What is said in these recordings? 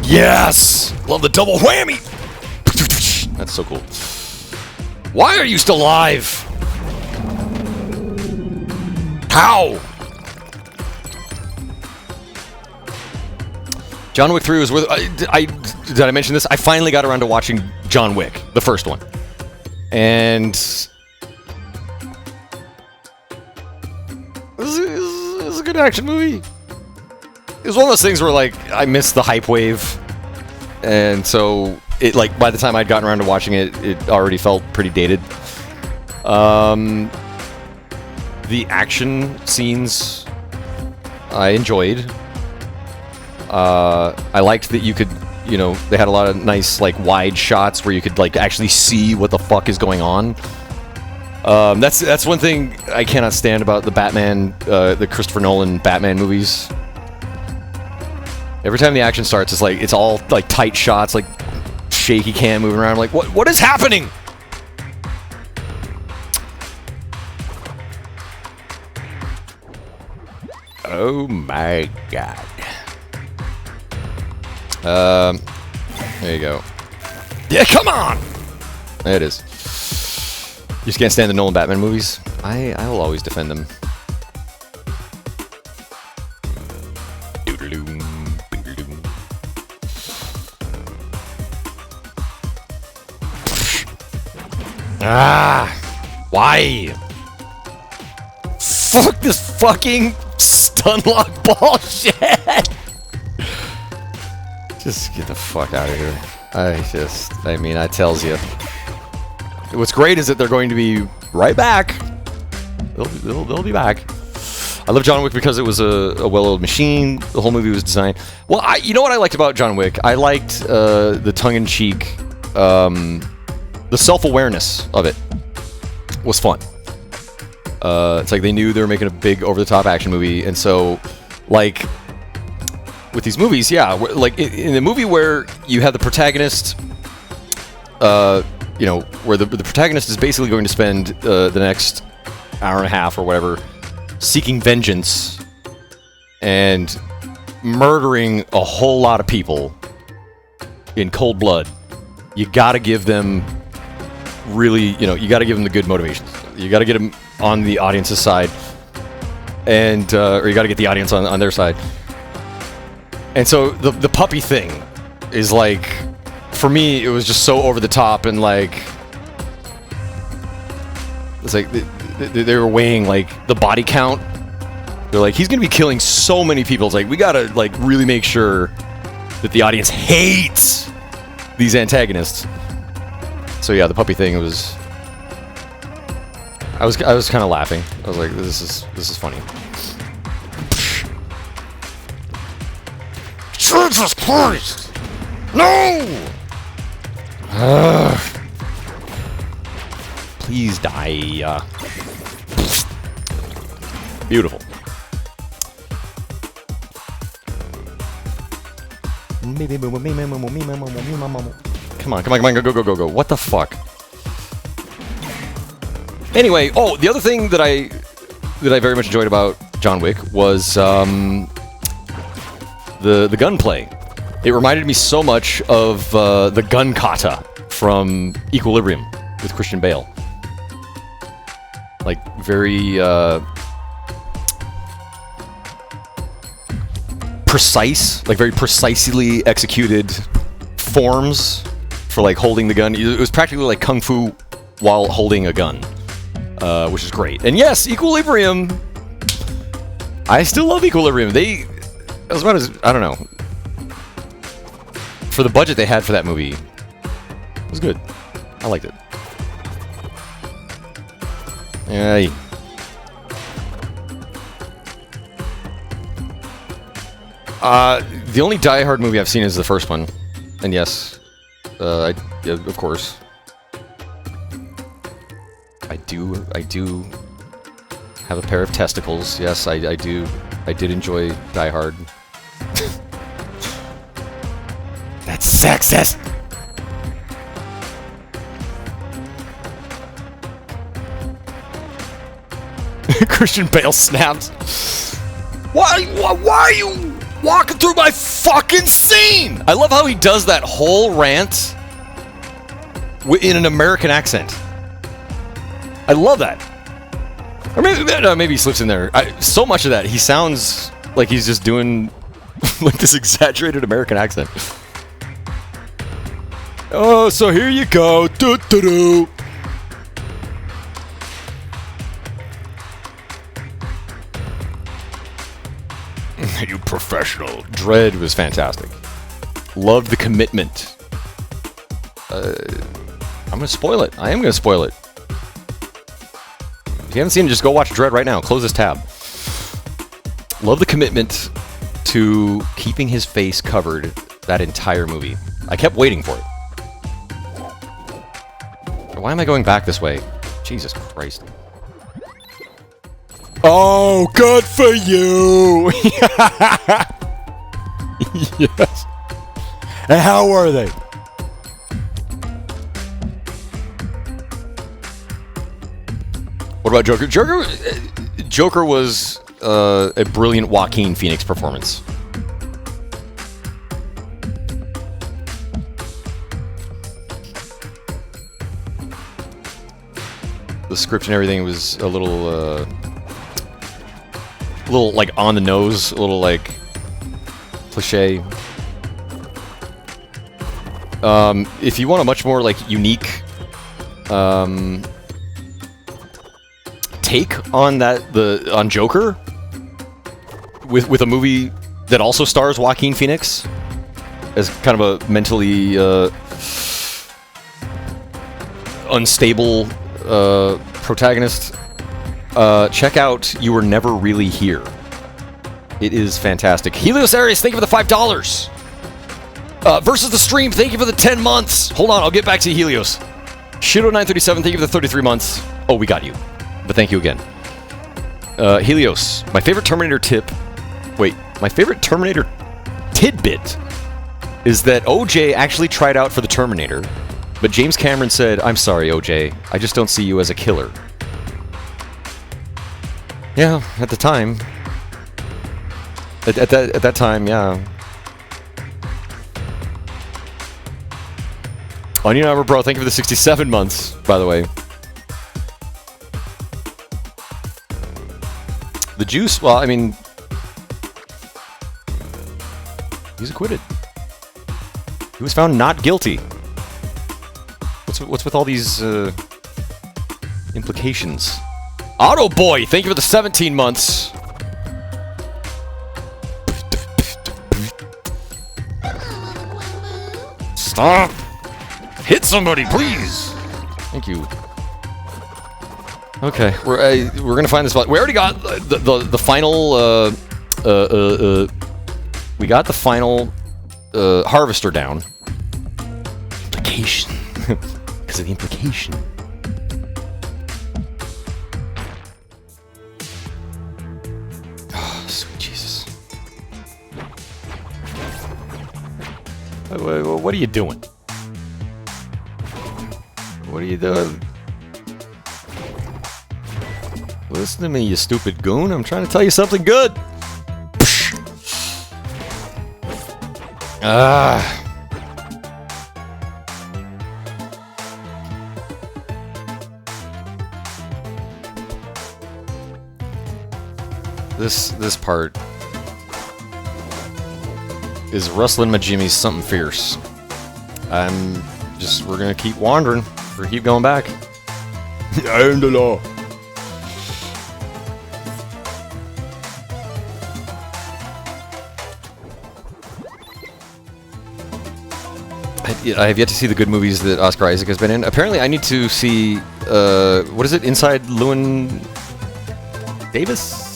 Yes! Love the double whammy! That's so cool. Why are you still alive? How? John Wick 3 was worth... did I mention this? I finally got around to watching John Wick, the first one. And... It was a good action movie. It was one of those things where, like, I missed the hype wave. And so, it, like, by the time I'd gotten around to watching it, it already felt pretty dated. The action scenes I enjoyed. I liked that you could, you know, they had a lot of nice, like, wide shots where you could, like, actually see what the fuck is going on. That's one thing I cannot stand about the Batman, the Christopher Nolan Batman movies. Every time the action starts, it's all, like, tight shots, like, shaky cam moving around. I'm like, what is happening? Oh my god. There you go. Yeah, come on! There it is. You just can't stand the Nolan Batman movies? I will always defend them. Doodle-doom, doodle-doom. Ah! Why? Fuck this fucking stunlock bullshit! Just get the fuck out of here. I mean, that tells you. What's great is that they're going to be right back. They'll be back. I love John Wick because it was a well-oiled machine. The whole movie was designed. Well, you know what I liked about John Wick? I liked the tongue-in-cheek, the self-awareness of it was fun. It's like they knew they were making a big over-the-top action movie, and so, like, with these movies, yeah, like in a movie where you have the protagonist, you know, where the protagonist is basically going to spend the next hour and a half or whatever seeking vengeance and murdering a whole lot of people in cold blood. You gotta give them really, you know, you gotta give them the good motivations. You gotta get them on the audience's side, and or you gotta get the audience on their side. And so the puppy thing is like, for me, it was just so over the top, and like, it's like they were weighing like the body count. They're like, he's gonna be killing so many people. It's like, we gotta like really make sure that the audience hates these antagonists. So yeah, the puppy thing was. I was kind of laughing. I was like, this is funny. Jesus Christ! No! Please die. Beautiful. Come on, go. What the fuck? Anyway, oh, the other thing that I very much enjoyed about John Wick was the gunplay. It reminded me so much of the gun kata from Equilibrium with Christian Bale. Like, very precise, like very precisely executed forms for like holding the gun. It was practically like kung fu while holding a gun, which is great. And yes, Equilibrium. I still love Equilibrium. As about as, I don't know, for the budget they had for that movie, it was good. I liked it. Yeah. The only Die Hard movie I've seen is the first one, and yes, yeah, of course, I do have a pair of testicles. Yes, I do. I did enjoy Die Hard. That's sexist! Christian Bale snapped. Why are you walking through my fucking scene? I love how he does that whole rant in an American accent. I love that. Or maybe he slips in there. So much of that, he sounds like he's just doing like this exaggerated American accent. Oh, so here you go. Do-do-do. You professional. Dread was fantastic. Loved the commitment. I'm gonna spoil it. I am gonna spoil it. If you haven't seen it, just go watch Dread right now. Close this tab. Love the commitment to keeping his face covered that entire movie. I kept waiting for it. Why am I going back this way? Jesus Christ. Oh, good for you! Yes. And how were they? What about Joker? Joker was a brilliant Joaquin Phoenix performance. The script and everything was a little like on the nose, a little like cliche. If you want a much more like unique take on on Joker with a movie that also stars Joaquin Phoenix as kind of a mentally unstable protagonist, check out You Were Never Really Here. It is fantastic. Helios Arias, thank you for the $5. Versus the Stream, thank you for the 10 months. Hold on, I'll get back to you, Helios. Shido937, thank you for the 33 months. Oh, we got you. But thank you again. Helios, my favorite Terminator tidbit is that OJ actually tried out for the Terminator, but James Cameron said, "I'm sorry, OJ, I just don't see you as a killer." Yeah, at the time. At that time, yeah. Onion Armor Bro, thank you for the 67 months, by the way. The Juice, well, I mean, he's acquitted. He was found not guilty. What's with all these implications? Auto Boy, thank you for the 17 months. Stop! Hit somebody, please! Thank you. Okay, we're gonna find this spot. We already got the final we got the final harvester down. Implication. Because of the implication. Oh, sweet Jesus. What are you doing? What are you doing? Listen to me, you stupid goon. I'm trying to tell you something good. This part is rustling my jimmies something fierce. We're gonna keep wandering. We're gonna keep going back. I am the law. I have yet to see the good movies that Oscar Isaac has been in. Apparently, I need to see, what is it? Inside Llewyn Davis?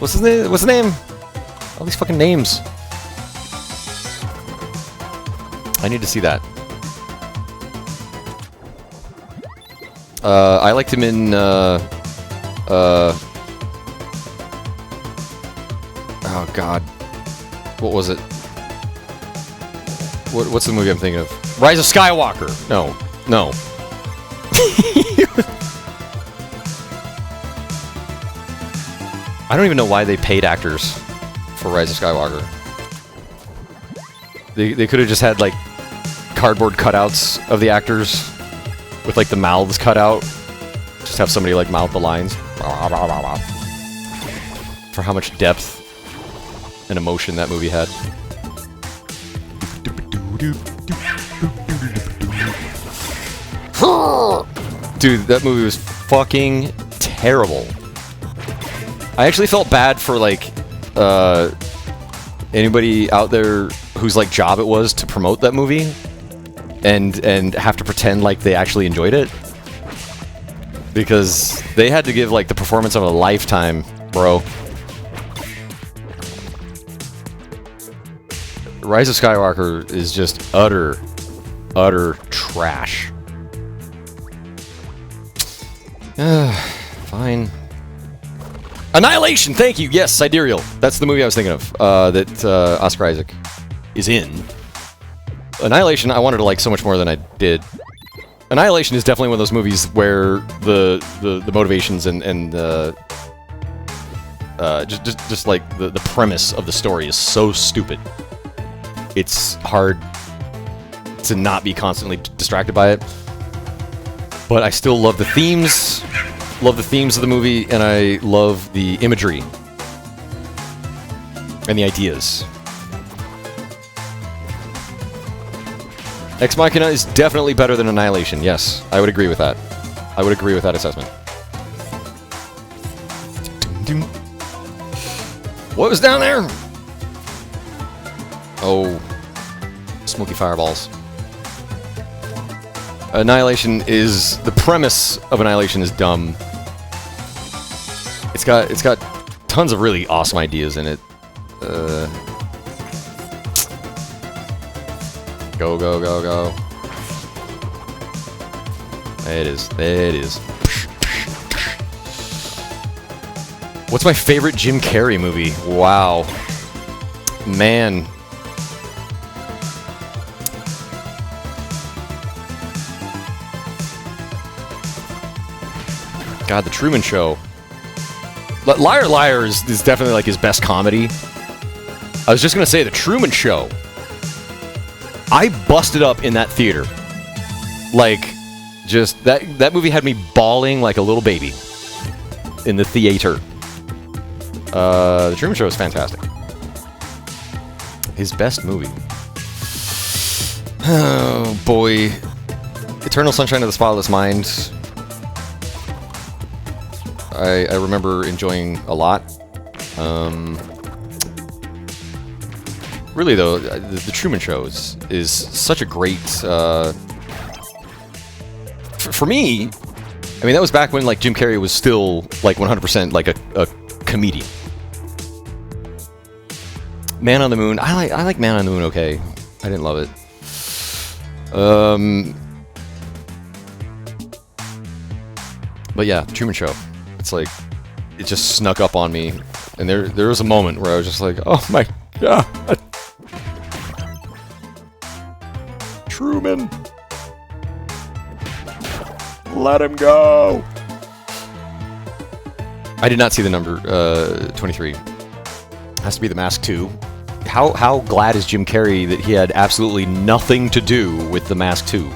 What's his name? What's his name? All these fucking names. I need to see that. I liked him in, oh god. What was it? What's the movie I'm thinking of? Rise of Skywalker! No. I don't even know why they paid actors for Rise of Skywalker. They could have just had, like, cardboard cutouts of the actors with, like, the mouths cut out. Just have somebody, like, mouth the lines. For how much depth and emotion that movie had. Dude, that movie was fucking terrible. I actually felt bad for, like, anybody out there whose, like, job it was to promote that movie and have to pretend like they actually enjoyed it. Because they had to give, like, the performance of a lifetime, bro. Rise of Skywalker is just utter trash. Fine. Annihilation, thank you. Yes, Sidereal. That's the movie I was thinking of. That Oscar Isaac is in. Annihilation, I wanted to like so much more than I did. Annihilation is definitely one of those movies where the motivations and just like the premise of the story is so stupid. It's hard to not be constantly distracted by it. But I still love the themes. Love the themes of the movie, and I love the imagery and the ideas. Ex Machina is definitely better than Annihilation. Yes, I would agree with that. I would agree with that assessment. What was down there? Oh, smoky fireballs. Annihilation is... the premise of Annihilation is dumb. It's got tons of really awesome ideas in it. Go, go, go, go. There it is. There it is. What's my favorite Jim Carrey movie? Wow. Man. God, The Truman Show. Liar Liar is definitely like his best comedy. I was just gonna say, The Truman Show. I busted up in that theater. Like, just, that movie had me bawling like a little baby. In the theater. The Truman Show is fantastic. His best movie. Oh, boy. Eternal Sunshine of the Spotless Mind. I remember enjoying a lot. Really, though, the Truman Show is such a great... for me, I mean, that was back when like Jim Carrey was still like 100% like a comedian. Man on the Moon. I like Man on the Moon. Okay, I didn't love it. But yeah, Truman Show. It's like it just snuck up on me, and there was a moment where I was just like, oh my god, Truman, let him go. I did not see the number 23. Has to be The Mask 2. How glad is Jim Carrey that he had absolutely nothing to do with The Mask 2?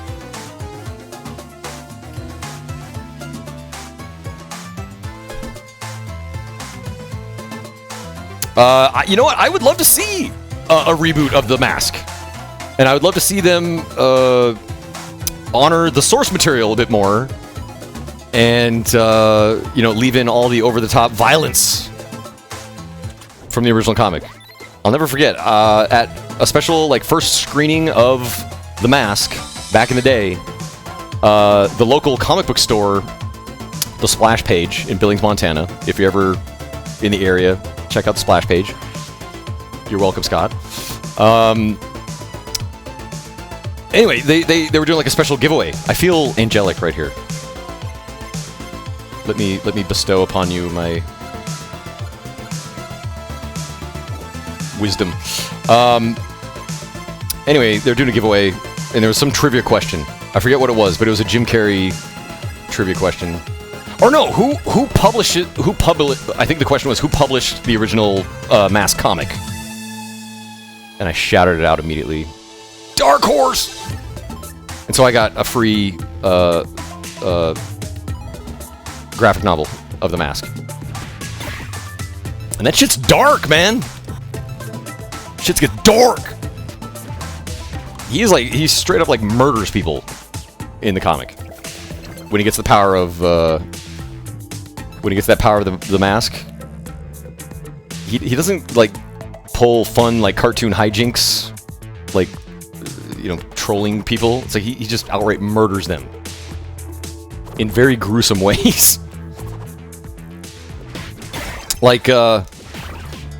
You know what? I would love to see a reboot of The Mask. And I would love to see them honor the source material a bit more. And, you know, leave in all the over-the-top violence from the original comic. I'll never forget, at a special, like, first screening of The Mask back in the day, the local comic book store, the Splash Page in Billings, Montana, if you're ever in the area, check out the Splash Page. You're welcome, Scott. Anyway, they were doing like a special giveaway. I feel angelic right here. Let me bestow upon you my wisdom. Anyway, they were doing a giveaway, and there was some trivia question. I forget what it was, but it was a Jim Carrey trivia question. Or no, who published it? I think the question was who published the original Mask comic. And I shouted it out immediately. Dark Horse! And so I got a free graphic novel of the Mask. And that shit's dark, man! Shit's get dark! He straight up like murders people in the comic. When he gets the power of, the Mask. He doesn't, like, pull fun, like, cartoon hijinks, like, you know, trolling people. It's like he just outright murders them in very gruesome ways. Like, I'm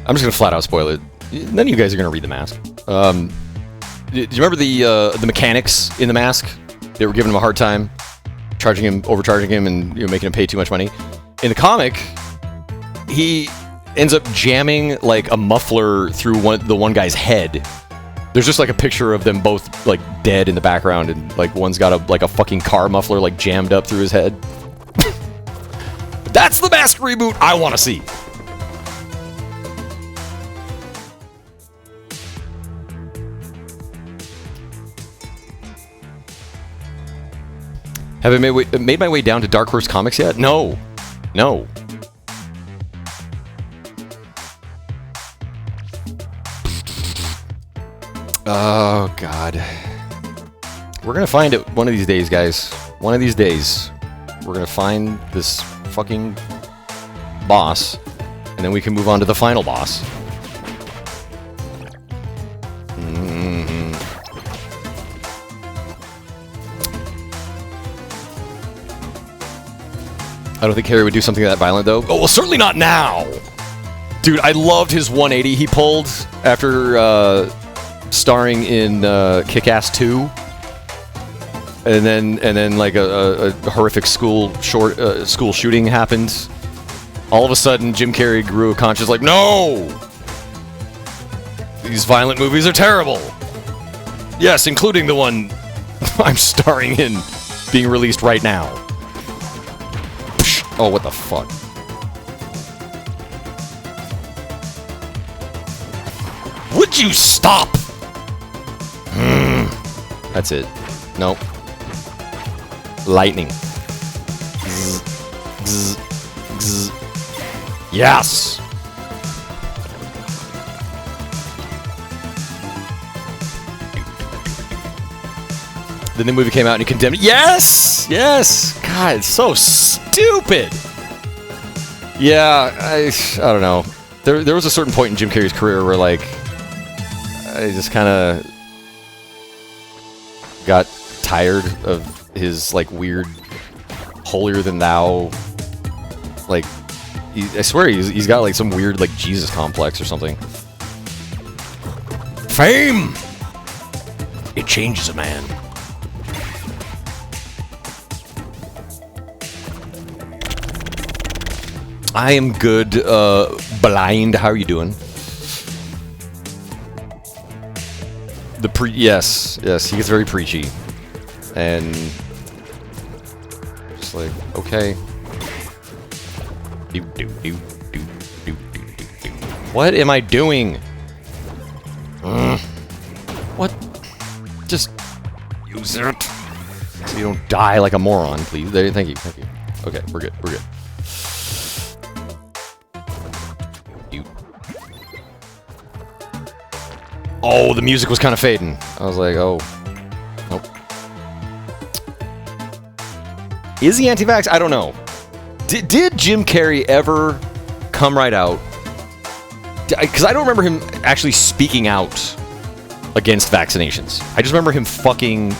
just gonna flat out spoil it. None of you guys are gonna read the Mask. Do you remember the mechanics in the Mask? They were giving him a hard time, overcharging him, and making him pay too much money. In the comic, he ends up jamming like a muffler through the one guy's head. There's just like a picture of them both like dead in the background, and like one's got a fucking car muffler like jammed up through his head. That's the Mask reboot I want to see. Have I made my way down to Dark Horse Comics yet? No. No. Oh, God. We're gonna find it one of these days, guys. One of these days. We're gonna find this fucking boss, and then we can move on to the final boss. I don't think Harry would do something that violent, though. Oh, well, certainly not now! Dude, I loved his 180 he pulled after starring in Kick-Ass 2. And then like a horrific school shooting happened. All of a sudden, Jim Carrey grew a conscience like, no! These violent movies are terrible! Yes, including the one I'm starring in, being released right now. Oh, what the fuck? Would you stop? That's it. Nope. Lightning. Zzz, zzz, zzz. Yes! Then the movie came out and he condemned it. Yes! Yes! God, it's so stupid! Yeah, I don't know. There was a certain point in Jim Carrey's career where, like, I just kind of got tired of his, like, weird, holier-than-thou, like, I swear he's got, like, some weird, like, Jesus complex or something. Fame! It changes a man. I am good, blind. How are you doing? Yes, he gets very preachy. And just like, okay. What am I doing? What? Just use it. So you don't die like a moron, please. Thank you. Okay, we're good. Oh, the music was kind of fading. I was like, oh. Nope. Is he anti-vax? I don't know. Did Jim Carrey ever come right out? Because I don't remember him actually speaking out against vaccinations. I just remember him fucking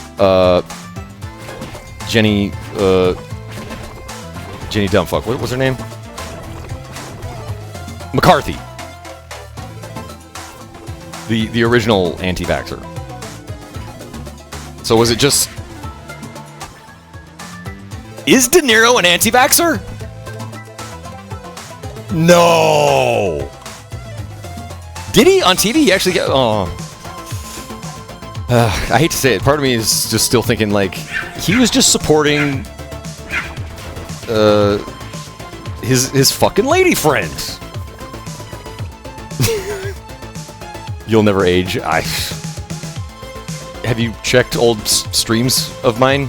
Jenny Dumbfuck. What was her name? McCarthy. The original anti-vaxxer. So was it just... Is De Niro an anti-vaxxer? No! Did he? On TV? He actually get... Oh. I hate to say it. Part of me is just still thinking, like, he was just supporting... his fucking lady friend. You'll never age. Have you checked old streams of mine?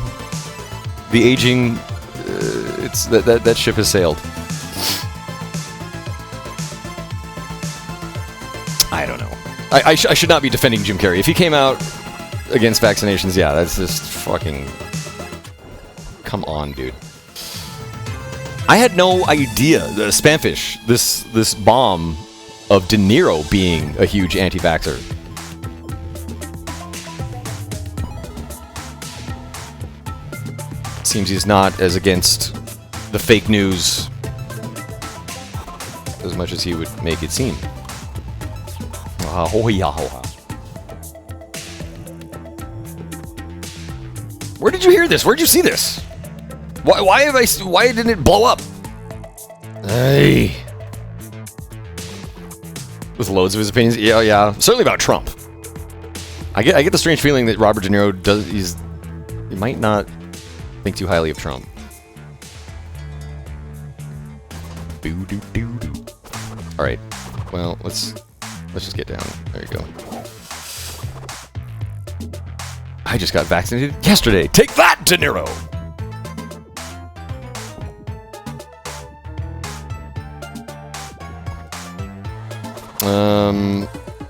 The aging, it's that ship has sailed. I don't know. I should not be defending Jim Carrey. If he came out against vaccinations, yeah, that's just fucking... Come on, dude. I had no idea, the Spamfish, this bomb of De Niro being a huge anti-vaxxer. Seems he's not as against the fake news as much as he would make it seem. Where did you hear this? Where did you see this? Why didn't it blow up? Hey. With loads of his opinions, yeah, certainly about Trump. I get the strange feeling that Robert De Niro he might not think too highly of Trump. All right, well let's just get down. There you go. I just got vaccinated yesterday. Take that, De Niro.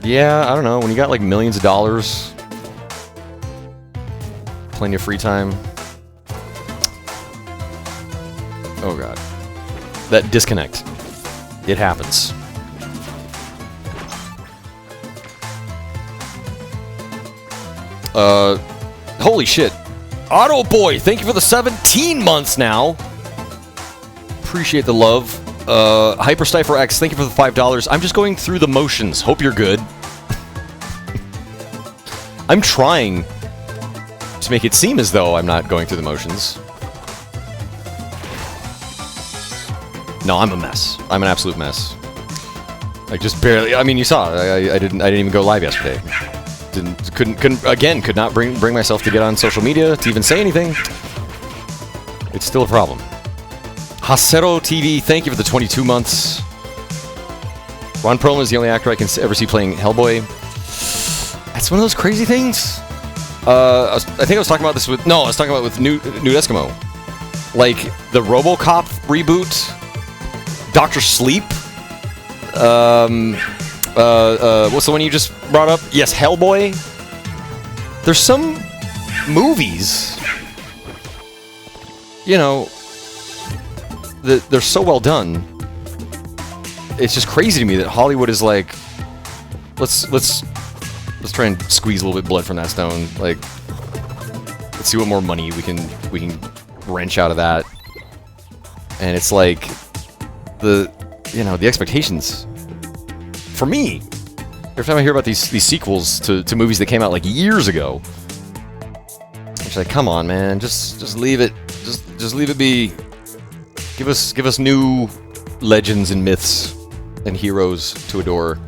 Yeah, I don't know. When you got like millions of dollars, plenty of free time. Oh god. That disconnect. It happens. Holy shit. Auto Boy, thank you for the 17 months now. Appreciate the love. Hyperstifer X, thank you for the $5. I'm just going through the motions. Hope you're good. I'm trying to make it seem as though I'm not going through the motions. No, I'm a mess. I'm an absolute mess. I just barely. I mean, you saw. I didn't even go live yesterday. Could not bring myself to get on social media to even say anything. It's still a problem. Hasero TV, thank you for the 22 months. Ron Perlman is the only actor I can ever see playing Hellboy. That's one of those crazy things. I think I was talking about this with... No, I was talking about it with Nude Eskimo. Like, the RoboCop reboot, Dr. Sleep, what's the one you just brought up? Yes, Hellboy. There's some movies, you know, that they're so well done. It's just crazy to me that Hollywood is like, let's try and squeeze a little bit of blood from that stone. Like, let's see what more money we can wrench out of that. And it's like the expectations for me. Every time I hear about these sequels to movies that came out like years ago, it's like, come on, man, just leave it, just leave it be. Give us new legends and myths and heroes to adore.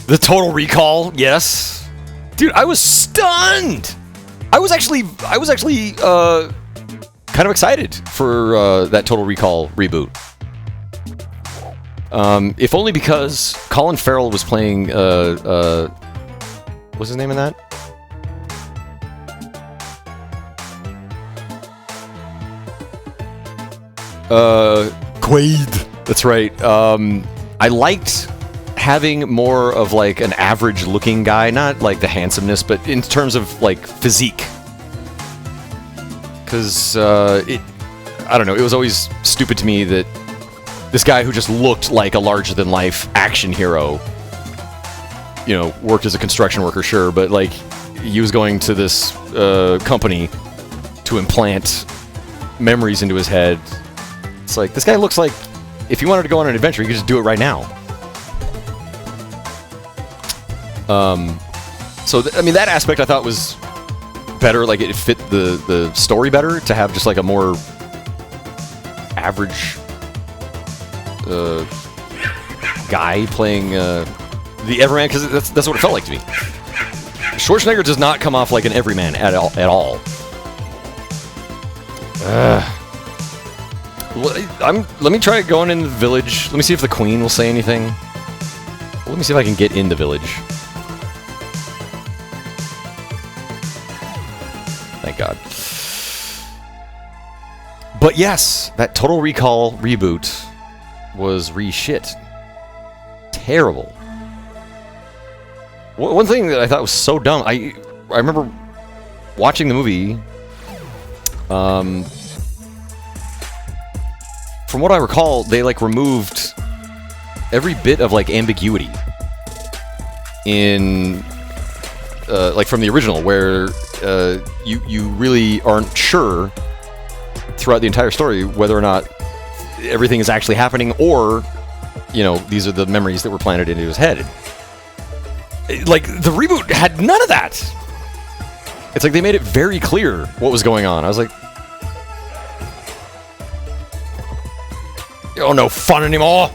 The Total Recall, yes, dude, I was stunned. I was actually kind of excited for that Total Recall reboot. If only because Colin Farrell was playing, what's his name in that? Quaid. That's right. I liked having more of like an average looking guy, not like the handsomeness, but in terms of like physique. Because, I don't know, it was always stupid to me that this guy who just looked like a larger-than-life action hero, you know, worked as a construction worker, sure, but, like, he was going to this company to implant memories into his head. It's like, this guy looks like, if you wanted to go on an adventure, you could just do it right now. So, I mean, that aspect I thought was better, like, it fit the story better, to have just, like, a more average guy playing the everyman, because that's what it felt like to me. Schwarzenegger does not come off like an everyman at all. Let me try going in the village. Let me see if the queen will say anything. Let me see if I can get in the village. Thank God. But yes, that Total Recall reboot was re-shit. Terrible. One thing that I thought was so dumb, I remember watching the movie. From what I recall, they like removed every bit of like ambiguity in like from the original, where you really aren't sure throughout the entire story whether or not everything is actually happening, or you know, these are the memories that were planted into his head. Like, the reboot had none of that. It's like they made it very clear what was going on. I was like, oh, no fun anymore.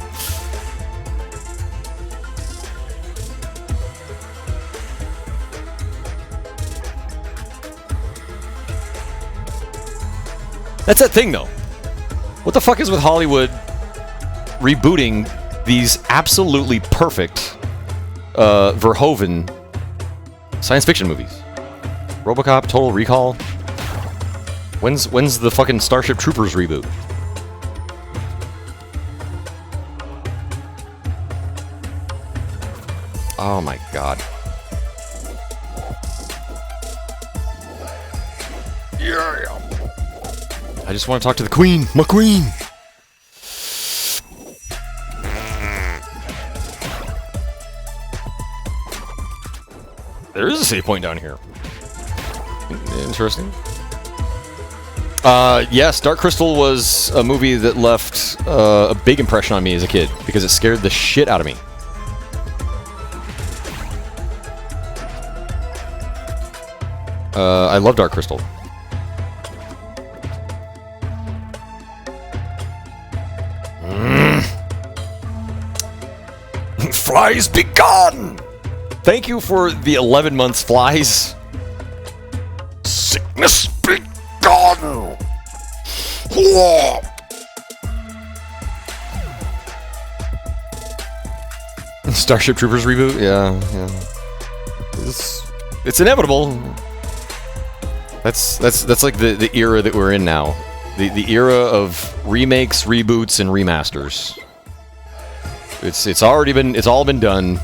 That's that thing, though. What the fuck is with Hollywood rebooting these absolutely perfect Verhoeven science fiction movies? RoboCop, Total Recall. When's the fucking Starship Troopers reboot? Oh my God. Yeah. I just want to talk to the Queen. My Queen. There is a save point down here. Interesting. Yes, Dark Crystal was a movie that left a big impression on me as a kid because it scared the shit out of me. I love Dark Crystal. Flies be gone! Thank you for the 11 months, flies. Sickness be gone! Starship Troopers reboot? Yeah. It's inevitable. That's like the era that we're in now. The era of remakes, reboots, and remasters. It's all been done.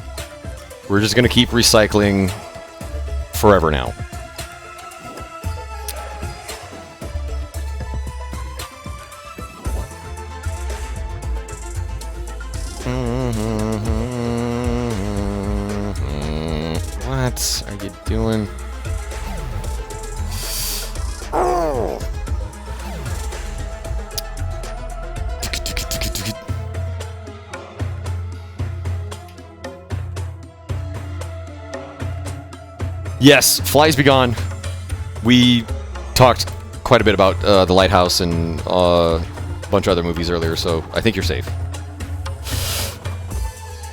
We're just gonna keep recycling forever now. What are you doing? Oh. Yes, Flies Be Gone. We talked quite a bit about The Lighthouse and a bunch of other movies earlier, so I think you're safe.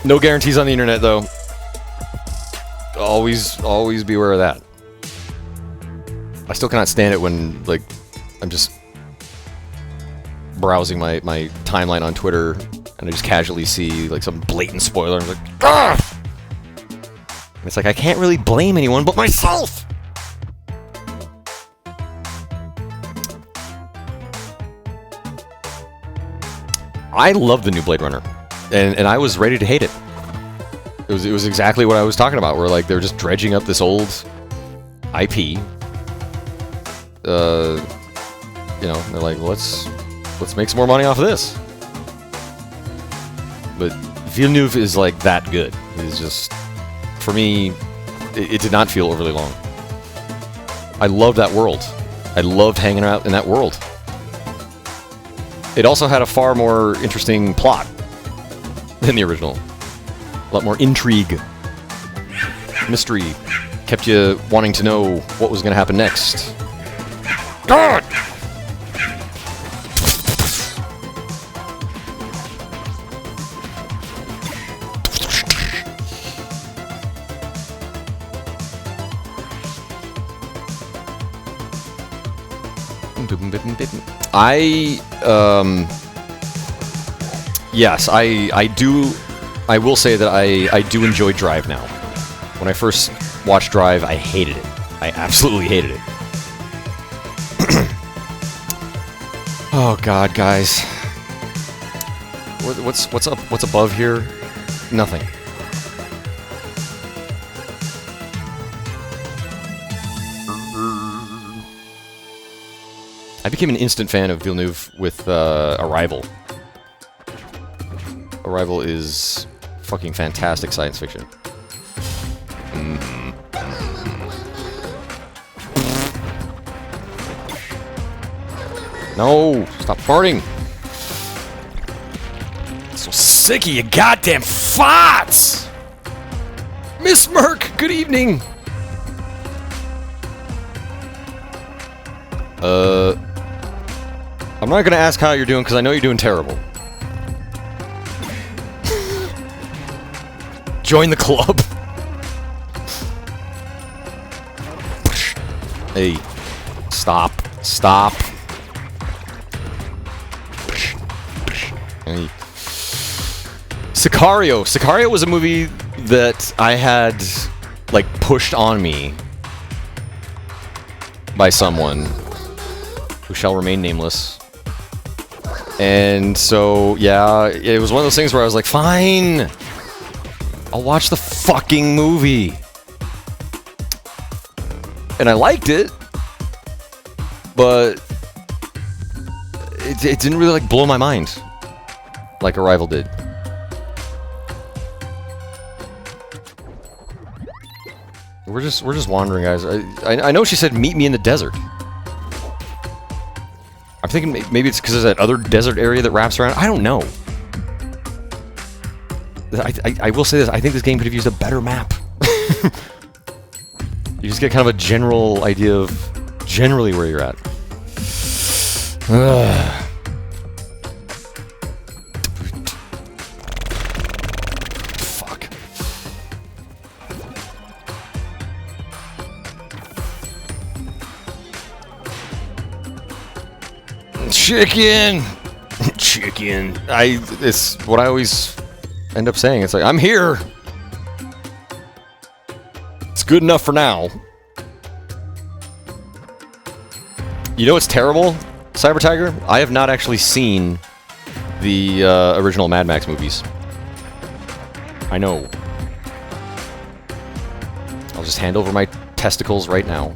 No guarantees on the internet, though. Always be aware of that. I still cannot stand it when, like, I'm just browsing my timeline on Twitter and I just casually see, like, some blatant spoiler. I'm like, ah! And it's like, I can't really blame anyone but myself! I love the new Blade Runner, and I was ready to hate it. It was exactly what I was talking about, where like they're just dredging up this old IP. You know, they're like, let's make some more money off of this. But Villeneuve is like that good. He's just, for me, it did not feel overly long. I loved that world. I loved hanging out in that world. It also had a far more interesting plot than the original. A lot more intrigue. Mystery. Kept you wanting to know what was going to happen next. God! Yes, I do. I will say that I do enjoy Drive now. When I first watched Drive, I hated it. I absolutely hated it. Oh God, guys. What's up? What's above here? Nothing. I became an instant fan of Villeneuve with Arrival. Arrival is fucking fantastic science fiction. No! Stop farting! So sick of you goddamn farts! Miss Merck, good evening! I'm not gonna ask how you're doing, because I know you're doing terrible. Join the club. Hey. Stop. Stop. Hey. Sicario. Sicario was a movie that I had, like, pushed on me by someone who shall remain nameless. And so, yeah, it was one of those things where I was like, fine! I'll watch the fucking movie. And I liked it, but it didn't really, like, blow my mind like Arrival did. We're just wandering, guys. I know she said meet me in the desert. I'm thinking maybe it's because there's that other desert area that wraps around. I don't know. I will say this. I think this game could have used a better map. You just get kind of a general idea of generally where you're at. Fuck. Chicken! Chicken. It's what I always end up saying. It's like, I'm here! It's good enough for now. You know what's terrible, Cyber Tiger? I have not actually seen the original Mad Max movies. I know. I'll just hand over my testicles right now.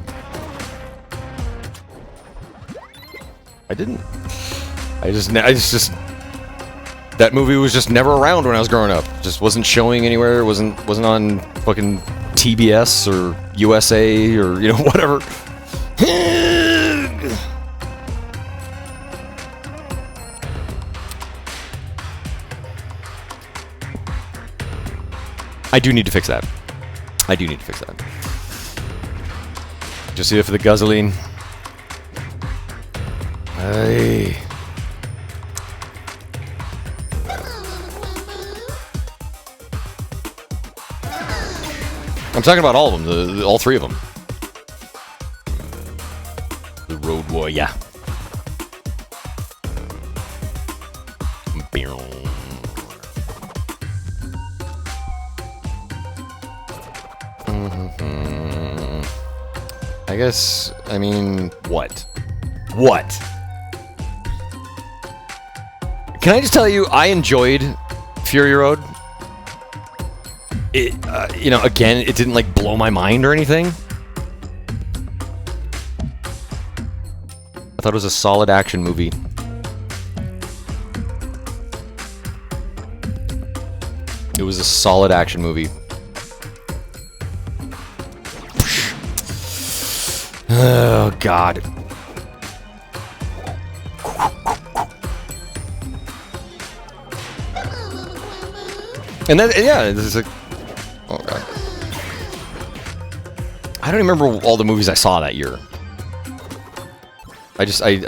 I didn't. I just that movie was just never around when I was growing up. Just wasn't showing anywhere. It wasn't on fucking TBS or USA or, you know, whatever. I do need to fix that. I do need to fix that. Just see it for the guzzling. Hey. I'm talking about all of them, all three of them. The Road Warrior. I guess, I mean, what? What? Can I just tell you, I enjoyed Fury Road. It, you know, again, it didn't, like, blow my mind or anything. I thought it was a solid action movie. It was a solid action movie. Oh, God. And then, yeah, this is like, oh God. I don't remember all the movies I saw that year. I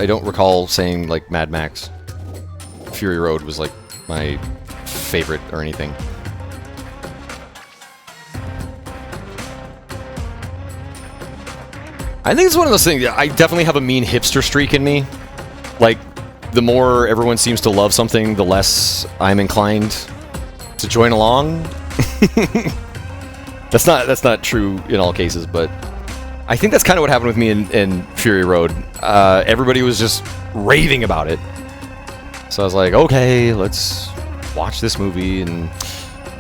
don't recall saying, like, Mad Max. Fury Road was, like, my favorite or anything. I think it's one of those things. I definitely have a mean hipster streak in me. Like, the more everyone seems to love something, the less I'm inclined to join along. That's not true in all cases, but I think that's kind of what happened with me in Fury Road. Everybody was just raving about it. So I was like, okay, let's watch this movie. And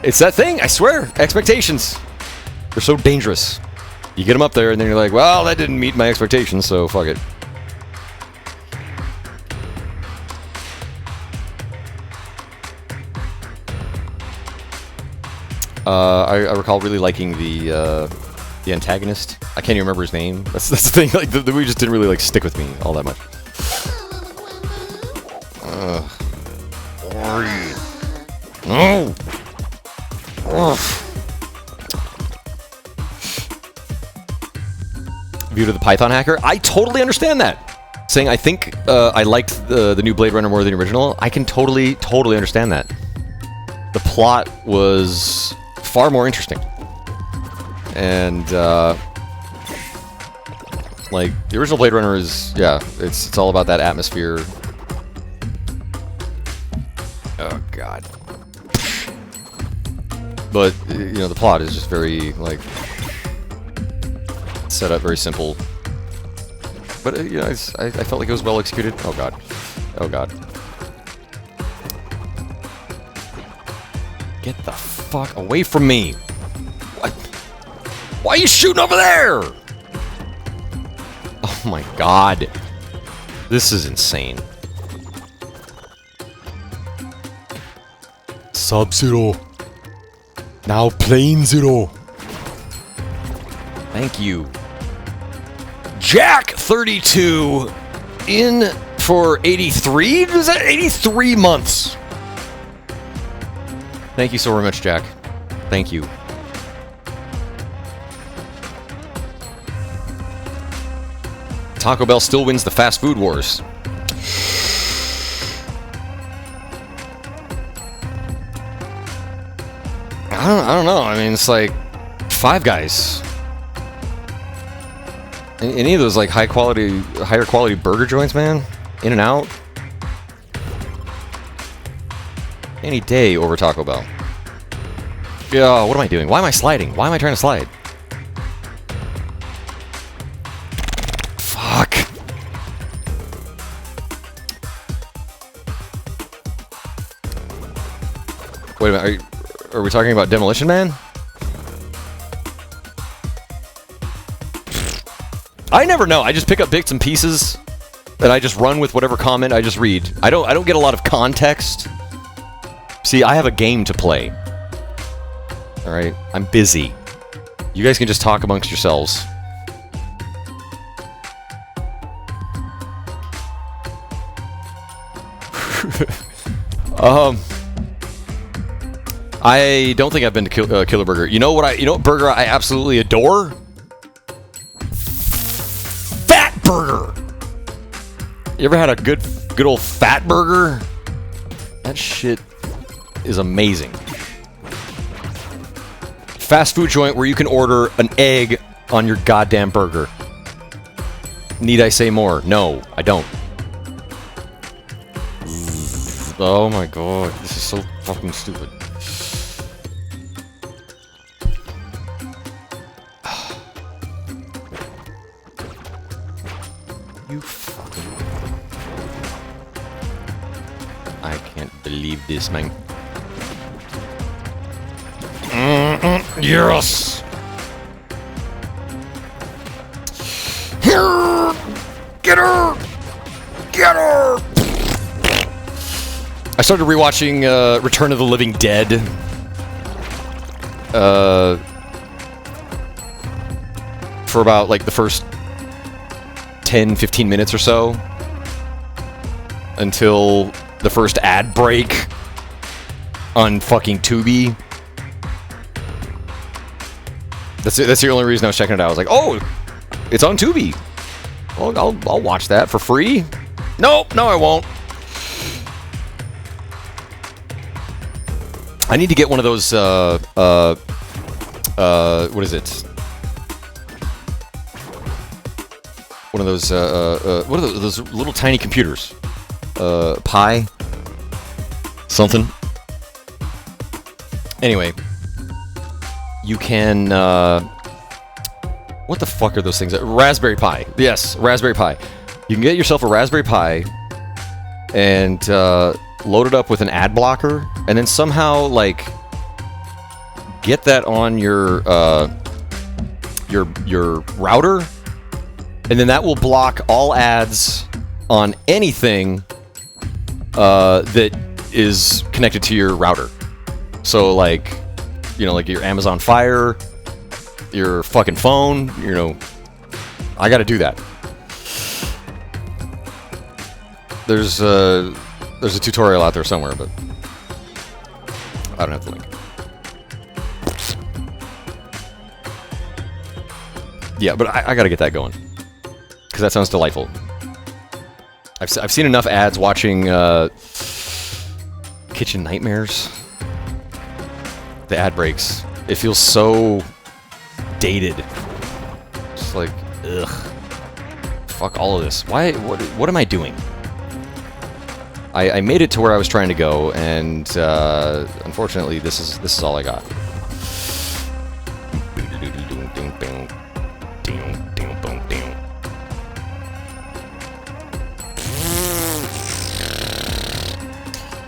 it's that thing, I swear. Expectations. They're so dangerous. You get them up there, and then you're like, well, that didn't meet my expectations, so fuck it. I recall really liking the antagonist. I can't even remember his name. That's the thing. Like the movie just didn't really like stick with me all that much. No. View to the Python hacker. I totally understand that. Saying I think I liked the new Blade Runner more than the original. I can totally understand that. The plot was far more interesting. And like the original Blade Runner is, yeah, it's all about that atmosphere. Oh god. But you know, the plot is just very like set up, very simple. But you know, I felt like it was well executed. Oh god. Oh god. Get the fuck away from me! What? Why are you shooting over there? Oh my god. This is insane. Sub-Zero. Now Plane Zero. Thank you. Jack 32 in for 83? Is that 83 months? Thank you so very much, Jack. Thank you. Taco Bell still wins the fast food wars. I don't know. I mean, it's like Five Guys. Any of those like higher quality burger joints, man? In and Out. Any day over Taco Bell. Yeah, what am I doing? Why am I sliding? Why am I trying to slide? Fuck. Wait a minute, are we talking about Demolition Man? I never know. I just pick up bits and pieces and I just run with whatever comment I just read. I don't get a lot of context. See, I have a game to play. Alright? I'm busy. You guys can just talk amongst yourselves. I don't think I've been to Killer Burger. You know what burger I absolutely adore? Fat Burger! You ever had a good old Fat Burger? That shit is amazing. Fast food joint where you can order an egg on your goddamn burger. Need I say more? No, I don't. Oh my god, this is so fucking stupid. You fucking... I can't believe this, man. Yes! Here! Get her! Get her! I started rewatching Return of the Living Dead. For about like the first 10-15 minutes or so. Until the first ad break on fucking Tubi. That's the only reason I was checking it out. I was like, oh, it's on Tubi. Well, I'll watch that for free. Nope, no I won't. I need to get one of those, what is it? one of those what are those little tiny computers? Pi? Something. Anyway, you can what the fuck are those things? Raspberry Pi. Yes, Raspberry Pi. You can get yourself a Raspberry Pi and load it up with an ad blocker, and then somehow like get that on your router, and then that will block all ads on anything that is connected to your router. So like, you know, like your Amazon Fire, your fucking phone, you know, I gotta do that. There's a tutorial out there somewhere, but I don't have the link. Yeah, but I gotta get that going, because that sounds delightful. I've seen enough ads watching Kitchen Nightmares. The ad breaks. It feels so dated. Just like, ugh. Fuck all of this. Why? What am I doing? I made it to where I was trying to go, and unfortunately, this is all I got.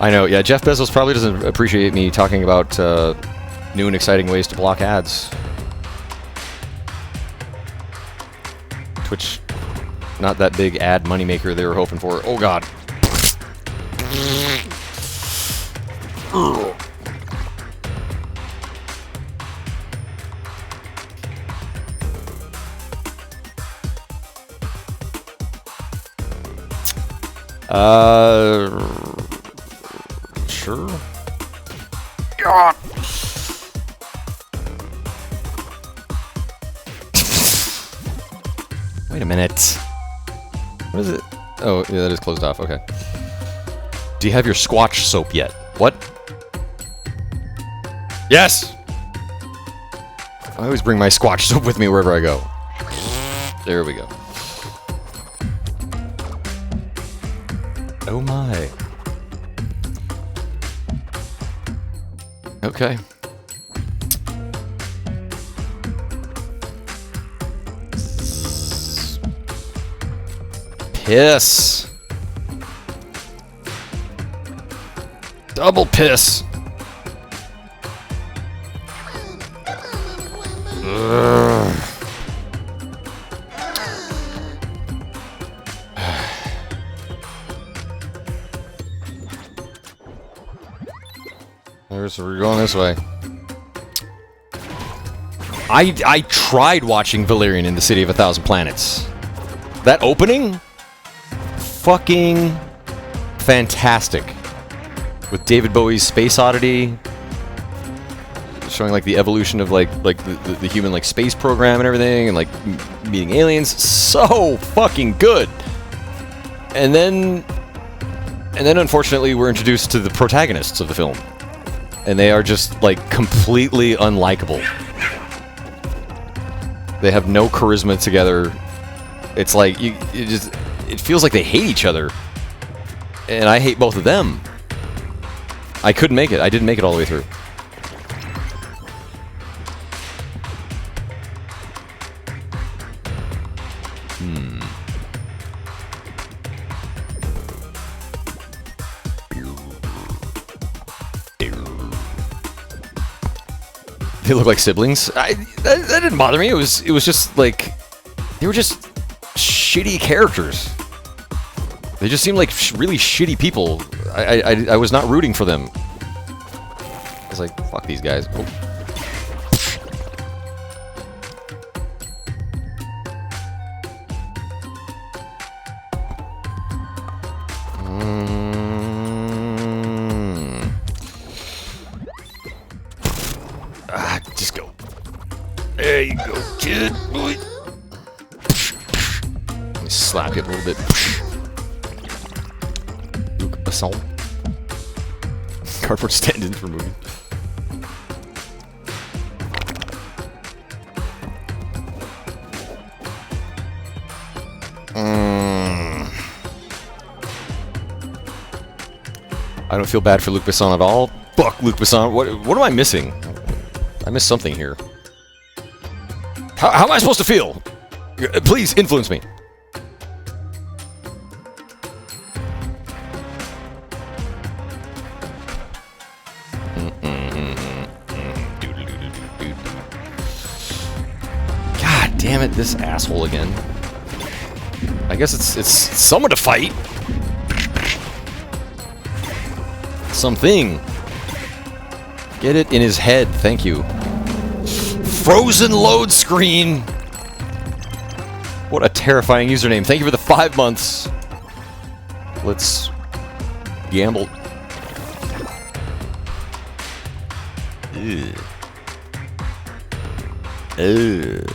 I know, yeah, Jeff Bezos probably doesn't appreciate me talking about new and exciting ways to block ads. Twitch, not that big ad moneymaker they were hoping for. Oh god. Sure. God. Wait a minute. What is it? Oh, yeah, that is closed off. Okay. Do you have your Squatch soap yet? What? Yes! I always bring my Squatch soap with me wherever I go. There we go. Oh my. Okay. Piss. Double piss. Ugh. We're going this way. I tried watching Valerian in the City of a Thousand Planets. That opening? Fucking fantastic. With David Bowie's Space Oddity, showing like the evolution of like the human like space program and everything, and like meeting aliens. So fucking good. And then unfortunately we're introduced to the protagonists of the film. And they are just, like, completely unlikable. They have no charisma together. It's like, it feels like they hate each other. And I hate both of them. I couldn't make it. I didn't make it all the way through. They look like siblings. That didn't bother me. It was just like they were just shitty characters. They just seemed like really shitty people. I was not rooting for them. I was like, fuck these guys. Oh. Just go. There you go, kid. Boy. Let me slap you a little bit. Luc Besson. Cardboard stand-in for movie. I don't feel bad for Luc Besson at all. Fuck Luc Besson. What am I missing? I missed something here. How am I supposed to feel? Please influence me. God damn it, this asshole again. I guess it's someone to fight. Something. Get it in his head, thank you. Frozen load screen. What a terrifying username. Thank you for the 5 months. Let's gamble. Ugh. Ugh.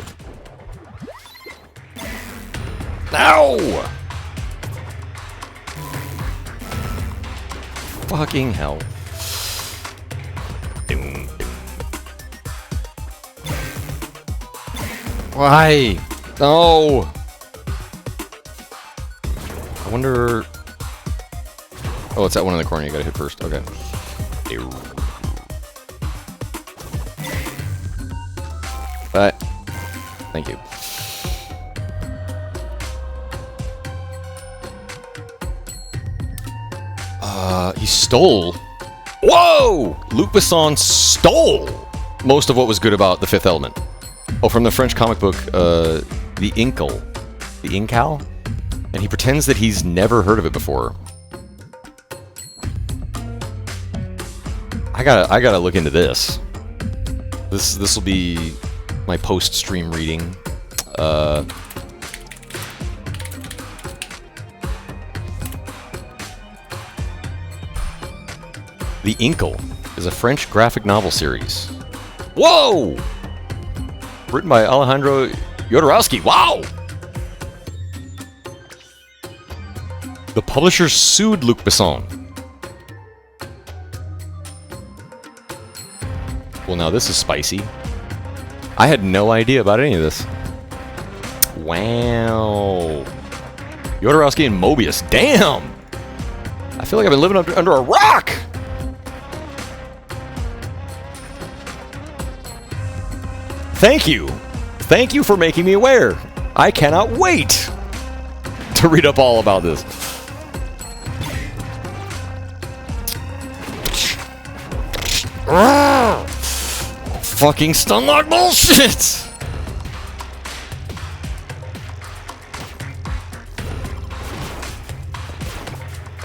Ow! Fucking hell. Why? No! I wonder... Oh, it's that one in the corner you gotta hit first. Okay. But, thank you. He stole. Whoa! Luc Besson stole most of what was good about The Fifth Element. Oh, from the French comic book, The Incal. The Incal? And he pretends that he's never heard of it before. I gotta look into this. This will be my post-stream reading. The Incal is a French graphic novel series. Whoa! Written by Alejandro Jodorowsky. Wow! The publisher sued Luc Besson. Well, now this is spicy. I had no idea about any of this. Wow. Jodorowsky and Mobius. Damn! I feel like I've been living under a rock! Thank you. Thank you for making me aware. I cannot wait to read up all about this. Fucking stunlock bullshit!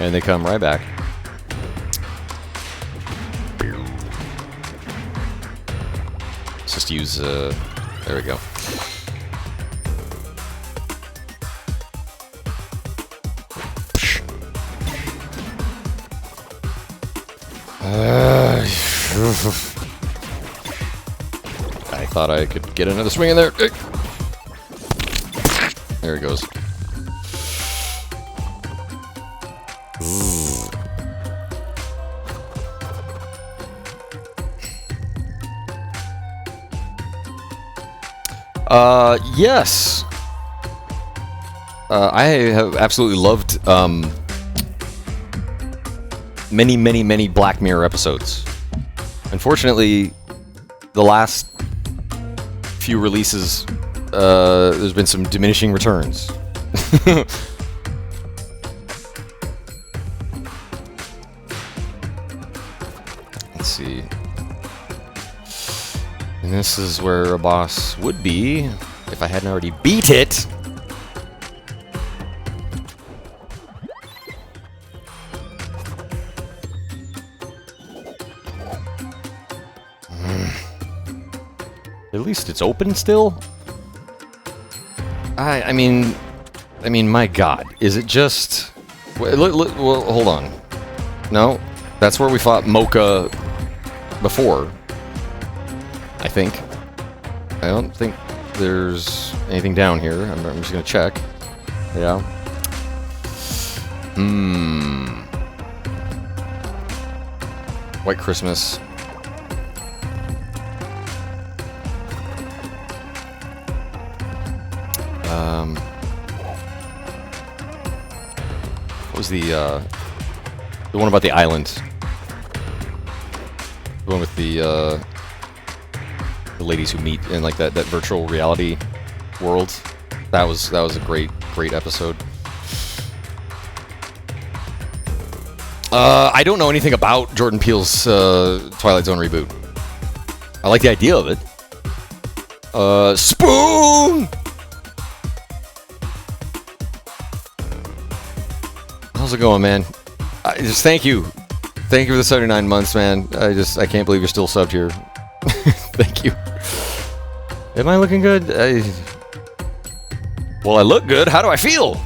And they come right back. Let's just use, there we go. I thought I could get another swing in there. There it goes. Yes. I have absolutely loved many Black Mirror episodes. Unfortunately, the last few releases, there's been some diminishing returns. Let's see. And this is where a boss would be if I hadn't already beat it. At least it's open still. I mean, my God, is it just? Well, hold on. No, that's where we fought Mocha before. I think. I don't think there's anything down here. I'm just gonna check. Yeah. White Christmas. What was the The one about the island. The one with the ladies who meet in like that virtual reality world. That was a great episode. I don't know anything about Jordan Peele's Twilight Zone reboot. I like the idea of it. Spoon! How's it going, man? Just thank you. Thank you for the 79 months, man. I can't believe you're still subbed here. Thank you. Am I looking good? Well, I look good. How do I feel?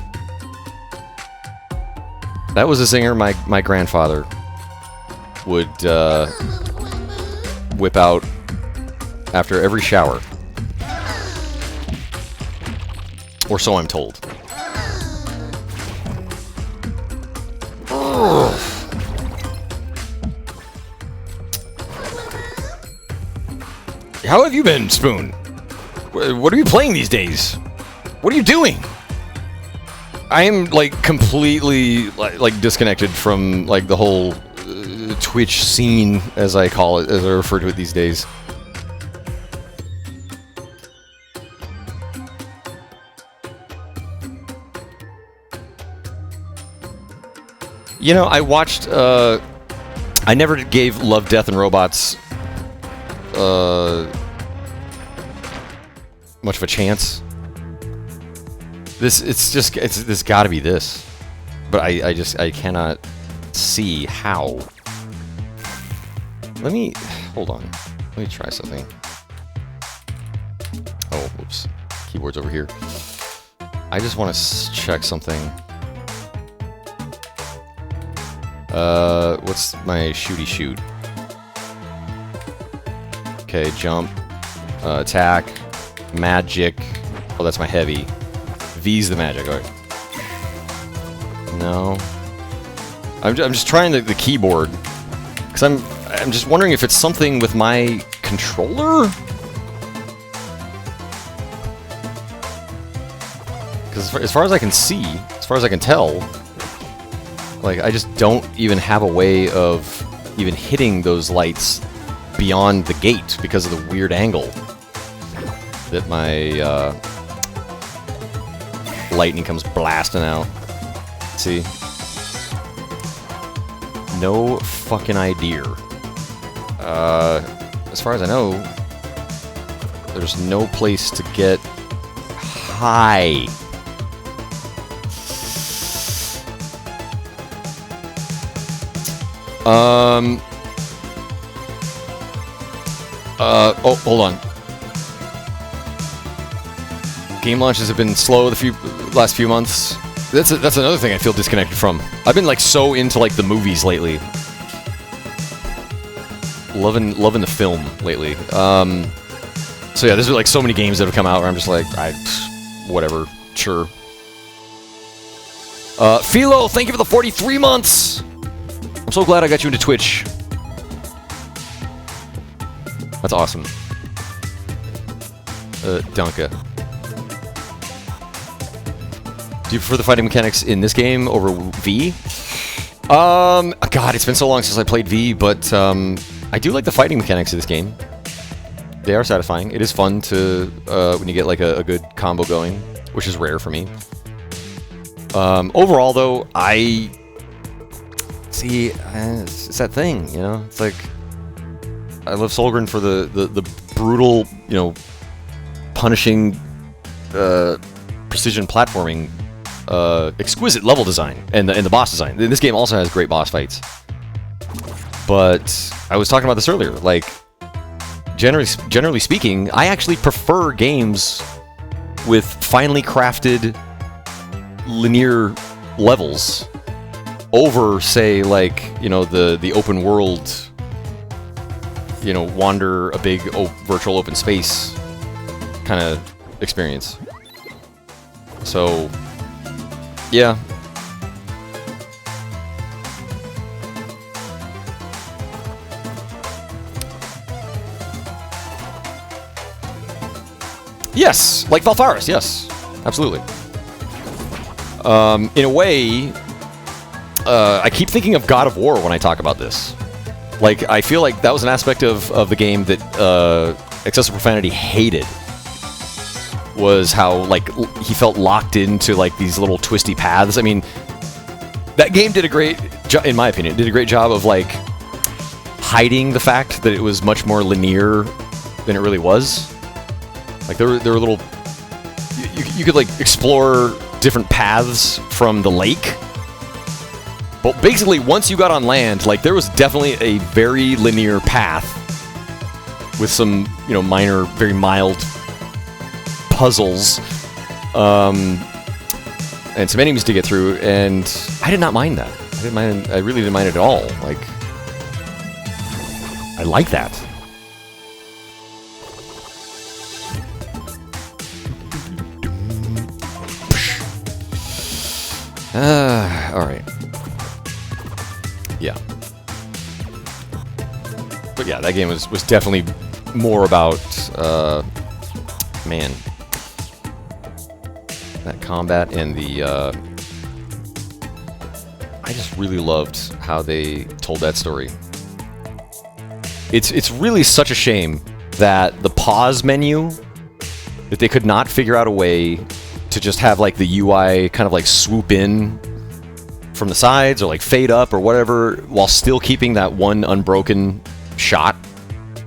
That was a singer my grandfather would whip out after every shower. Or so I'm told. How have you been, Spoon? What are you playing these days? What are you doing? I am like completely like disconnected from like the whole Twitch scene, as I call it, as I refer to it these days. You know, I watched. I never gave Love, Death, and Robots much of a chance. This got to be this, but I cannot see how. Hold on. Let me try something. Oh, whoops. Keyboard's over here. I just want to check something. What's my shooty shoot? Okay, jump, attack, magic. Oh, that's my heavy. V's the magic. All right. No. I'm just trying the keyboard because I'm just wondering if it's something with my controller. Because as far as I can see, as far as I can tell, like I just don't even have a way of even hitting those lights beyond the gate because of the weird angle that my lightning comes blasting out. See? No fucking idea. As far as I know, there's no place to get high. Oh, hold on. Game launches have been slow the last few months. That's another thing I feel disconnected from. I've been like so into like the movies lately. Loving the film lately. So yeah, there's like so many games that have come out where I'm just like, whatever, sure. Philo, thank you for the 43 months. I'm so glad I got you into Twitch. That's awesome. Danke. Do you prefer the fighting mechanics in this game over V? God, it's been so long since I played V, but I do like the fighting mechanics of this game. They are satisfying. It is fun to when you get like a good combo going, which is rare for me. Overall, though, I see it's that thing, you know. It's like I love Solgren for the brutal, you know, punishing precision platforming. Exquisite level design and the boss design. This game also has great boss fights. But I was talking about this earlier. Like, generally speaking, I actually prefer games with finely crafted linear levels over, say, like, you know, the open world, you know, wander a big virtual open space kind of experience. So, yeah. Yes, like Valfaris, yes. Absolutely. In a way, I keep thinking of God of War when I talk about this. Like, I feel like that was an aspect of the game that excessive profanity hated. Was how, like, he felt locked into, like, these little twisty paths. I mean, that game did a great job, in my opinion, did a great job of, like, hiding the fact that it was much more linear than it really was. Like, there were little... You could, like, explore different paths from the lake. But basically, once you got on land, like, there was definitely a very linear path with some, you know, minor, very mild puzzles, and some enemies to get through, and I did not mind that. I really didn't mind it at all. Like, I like that. Alright. Yeah. But yeah, that game was definitely more about, man, that combat and the, I just really loved how they told that story. It's really such a shame that the pause menu, that they could not figure out a way to just have, like, the UI kind of, like, swoop in from the sides or, like, fade up or whatever, while still keeping that one unbroken shot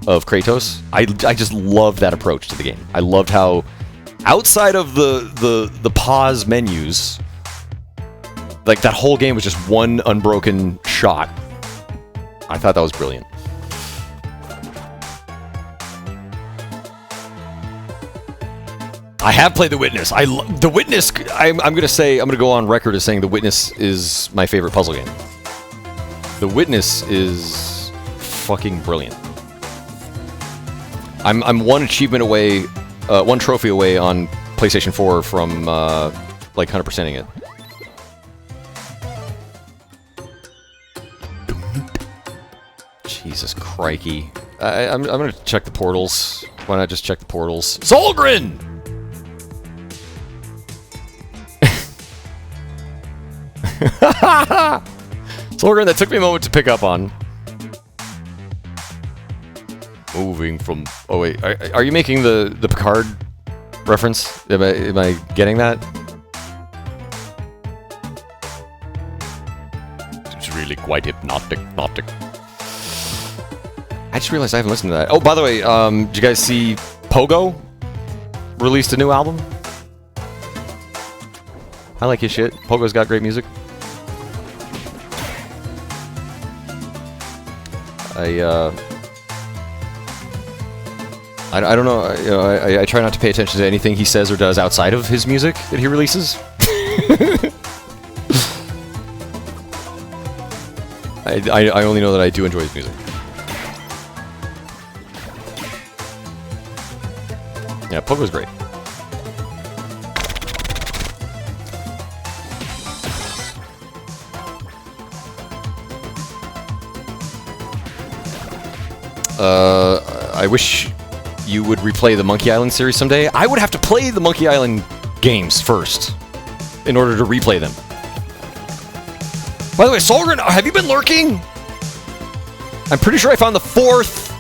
of Kratos. I just loved that approach to the game. I loved how, outside of the pause menus, like, that whole game was just one unbroken shot. I thought that was brilliant. I have played The Witness. The Witness, I'm gonna go on record as saying The Witness is my favorite puzzle game. The Witness is fucking brilliant. I'm one achievement away, one trophy away on PlayStation 4 from like 100%ing it. Jesus crikey! I'm gonna check the portals. Why not just check the portals? Solgren! Solgren, that took me a moment to pick up on. Moving from... Oh wait, are you making the Picard reference? Am I getting that? It's really quite hypnotic. I just realized I haven't listened to that. Oh, by the way, did you guys see Pogo released a new album? I like his shit. Pogo's got great music. I don't know. You know, I try not to pay attention to anything he says or does outside of his music that he releases. I only know that I do enjoy his music. Yeah, Pogo's great. I wish you would replay the Monkey Island series someday. I would have to play the Monkey Island games first in order to replay them. By the way, Solgren, have you been lurking? I'm pretty sure I found the fourth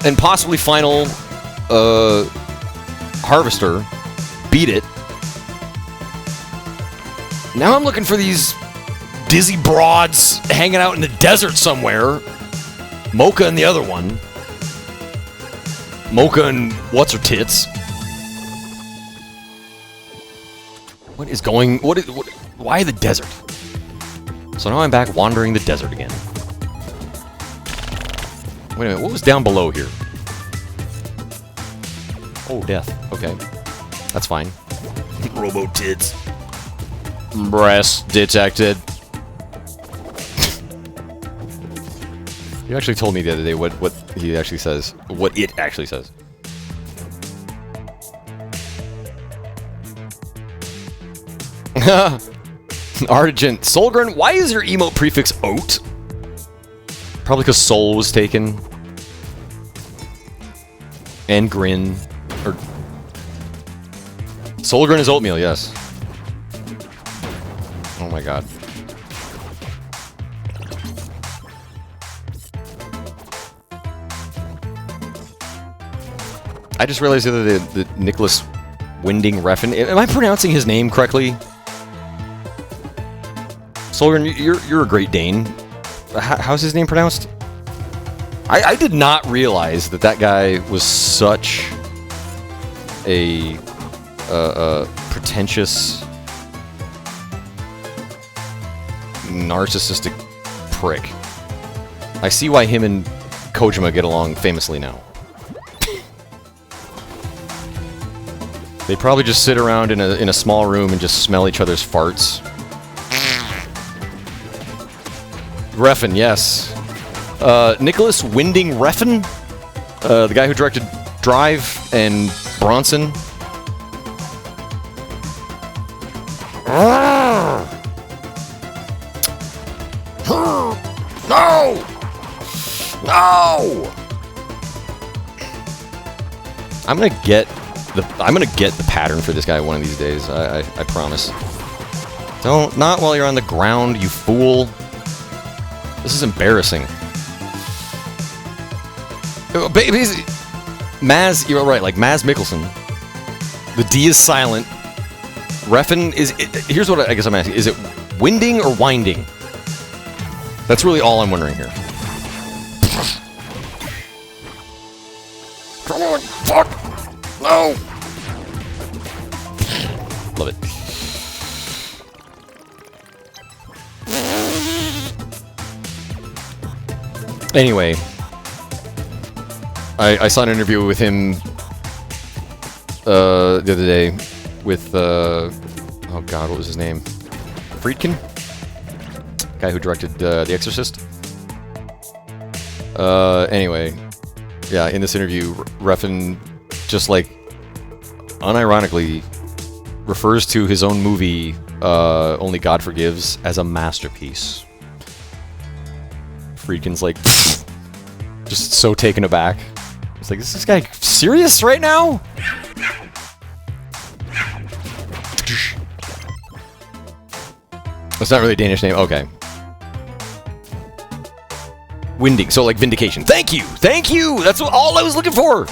and possibly final Harvester. Beat it. Now I'm looking for these dizzy broads hanging out in the desert somewhere. Mocha and the other one. Mocha and what's-her-tits. What is going... Why the desert? So now I'm back wandering the desert again. Wait a minute, what was down below here? Oh, death. Okay. That's fine. Robo-tits. Breast detected. You actually told me the other day what he actually says. What it actually says. Argent. Solgren, why is your emote prefix oat? Probably because soul was taken. And grin. Or... Solgren is oatmeal, yes. Oh my god. I just realized the other day that Nicholas Winding Refn. Am I pronouncing his name correctly? Solgren, you're a Great Dane. How's his name pronounced? I did not realize that guy was such a pretentious, narcissistic prick. I see why him and Kojima get along famously now. They probably just sit around in a small room and just smell each other's farts. Refn, yes. Nicholas Winding Refn? The guy who directed Drive and Bronson. No! No! I'm gonna get the pattern for this guy one of these days. I promise. Not while you're on the ground, you fool. This is embarrassing. Basically, Maz, you're right, like Maz Mikkelsen. The D is silent. Refn is... here's what I guess I'm asking. Is it winding or winding? That's really all I'm wondering here. Come on, fuck! No! Love it. Anyway, I saw an interview with him the other day with oh god, what was his name? Friedkin? Guy who directed The Exorcist. Anyway, yeah, in this interview, Refn just like unironically refers to his own movie Only God Forgives as a masterpiece. Friedkin's like just so taken aback. It's like, is this guy serious right now? That's not really a Danish name. Okay. Winding. So like vindication. Thank you. Thank you. That's all I was looking for.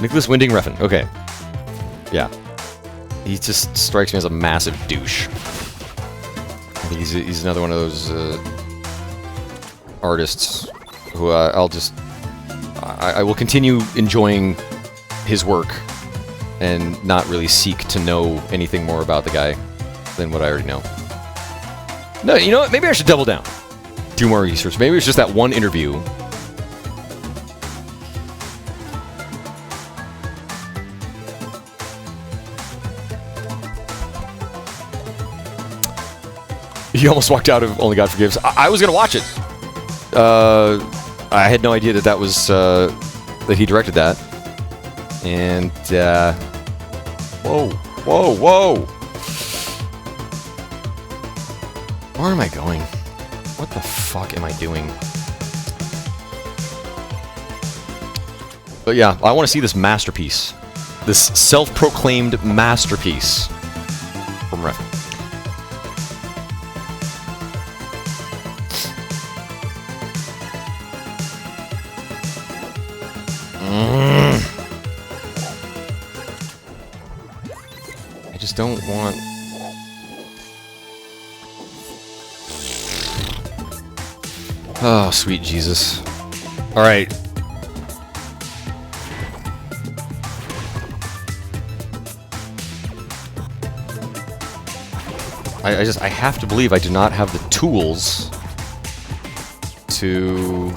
Nicholas Winding Refn. Okay. Yeah. He just strikes me as a massive douche. I think he's another one of those artists who I will continue enjoying his work and not really seek to know anything more about the guy than what I already know. No, you know what? Maybe I should double down. Do more research. Maybe it's just that one interview. He almost walked out of Only God Forgives. I was going to watch it. I had no idea that was that he directed that. And whoa, whoa, whoa! Where am I going? What the fuck am I doing? But yeah, I want to see this masterpiece, this self-proclaimed masterpiece from Refn. I just don't want... Oh, sweet Jesus. Alright. I have to believe I do not have the tools to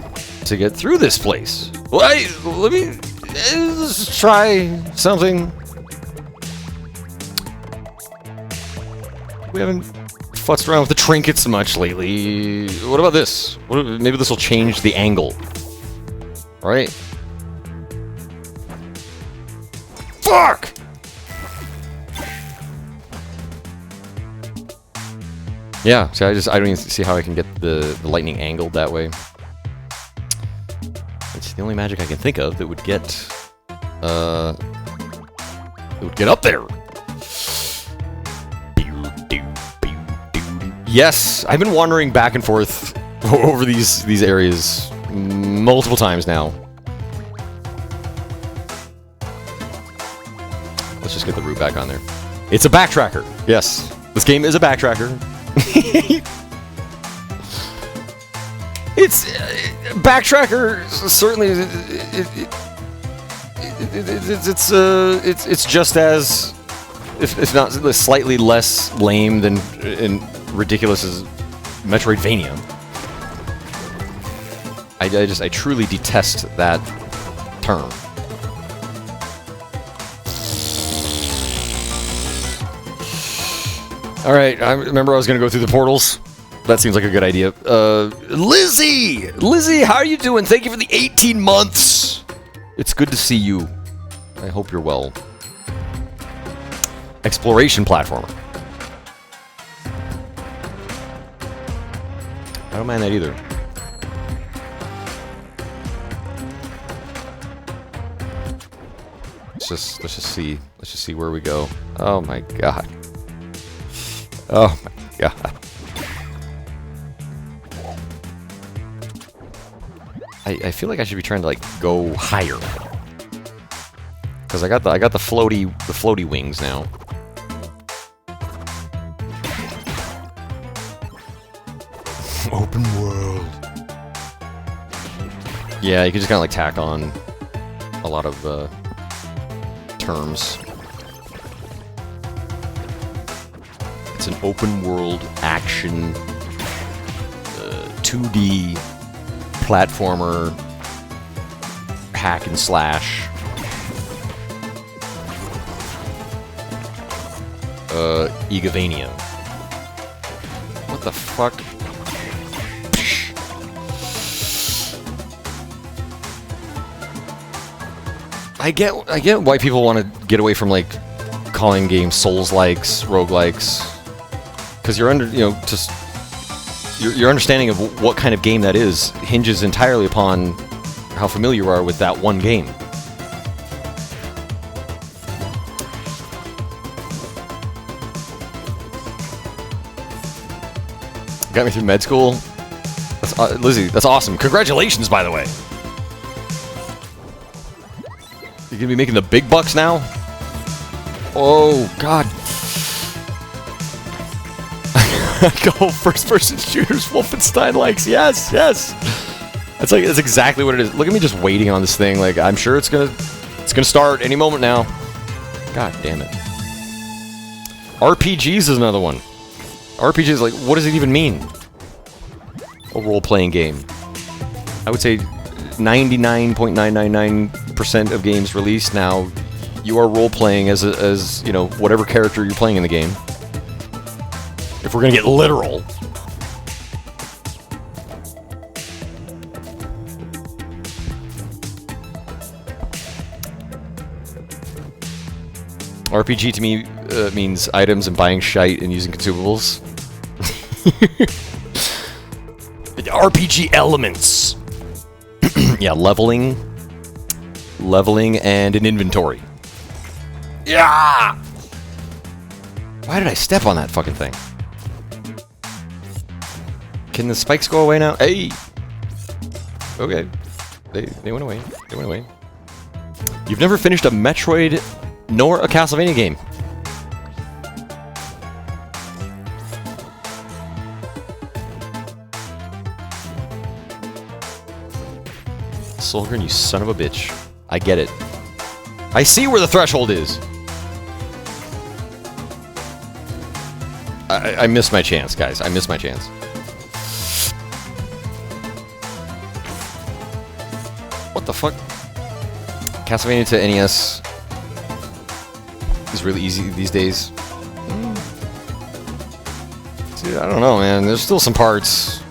get through this place. Let me let's try something. We haven't futzed around with the trinkets much lately. What about this? Maybe this will change the angle. All right. Fuck! Yeah, see, I don't even see how I can get the lightning angled that way. It's the only magic I can think of that would get up there. Yes, I've been wandering back and forth over these areas multiple times now. Let's just get the root back on there. It's a backtracker. Yes, this game is a backtracker. It's backtracker. Certainly, it's just as, if not slightly less lame than and ridiculous as Metroidvania. I truly detest that term. All right, I remember I was going to go through the portals. That seems like a good idea. Lizzie! Lizzie, how are you doing? Thank you for the 18 months. It's good to see you. I hope you're well. Exploration platformer. I don't mind that either. Let's just see where we go. Oh my god. Oh my god. I feel like I should be trying to like go higher. Cause I got the floaty wings now. Open world. Yeah, you can just kinda like tack on a lot of terms. It's an open world action 2D platformer hack and slash Egavania. What the fuck? I get why people want to get away from like calling games Souls-likes, roguelikes, because you're just your understanding of what kind of game that is hinges entirely upon how familiar you are with that one game. Got me through med school. That's, Lizzie, that's awesome. Congratulations, by the way. You're gonna be making the big bucks now? Oh, God. Go first-person shooters, Wolfenstein likes. Yes, yes. That's exactly what it is. Look at me just waiting on this thing. Like, I'm sure it's gonna start any moment now. God damn it. RPGs is another one. RPGs, like, what does it even mean? A role-playing game. I would say 99.999% of games released now, you are role-playing as you know, whatever character you're playing in the game. If we're gonna get literal. RPG to me means items and buying shite and using consumables. RPG elements. Yeah, leveling and an inventory. Yeah! Why did I step on that fucking thing? Can the spikes go away now? Hey! Okay. They went away. They went away. You've never finished a Metroid nor a Castlevania game. Solgren, you son of a bitch. I get it. I see where the threshold is. I missed my chance, guys. I missed my chance. What the fuck? Castlevania to NES is really easy these days. Dude, I don't know, man. There's still some parts.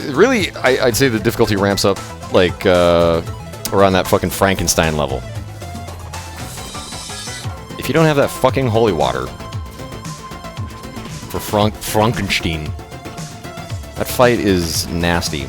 Really, I'd say the difficulty ramps up, like, around that fucking Frankenstein level. If you don't have that fucking holy water for Frankenstein, that fight is nasty.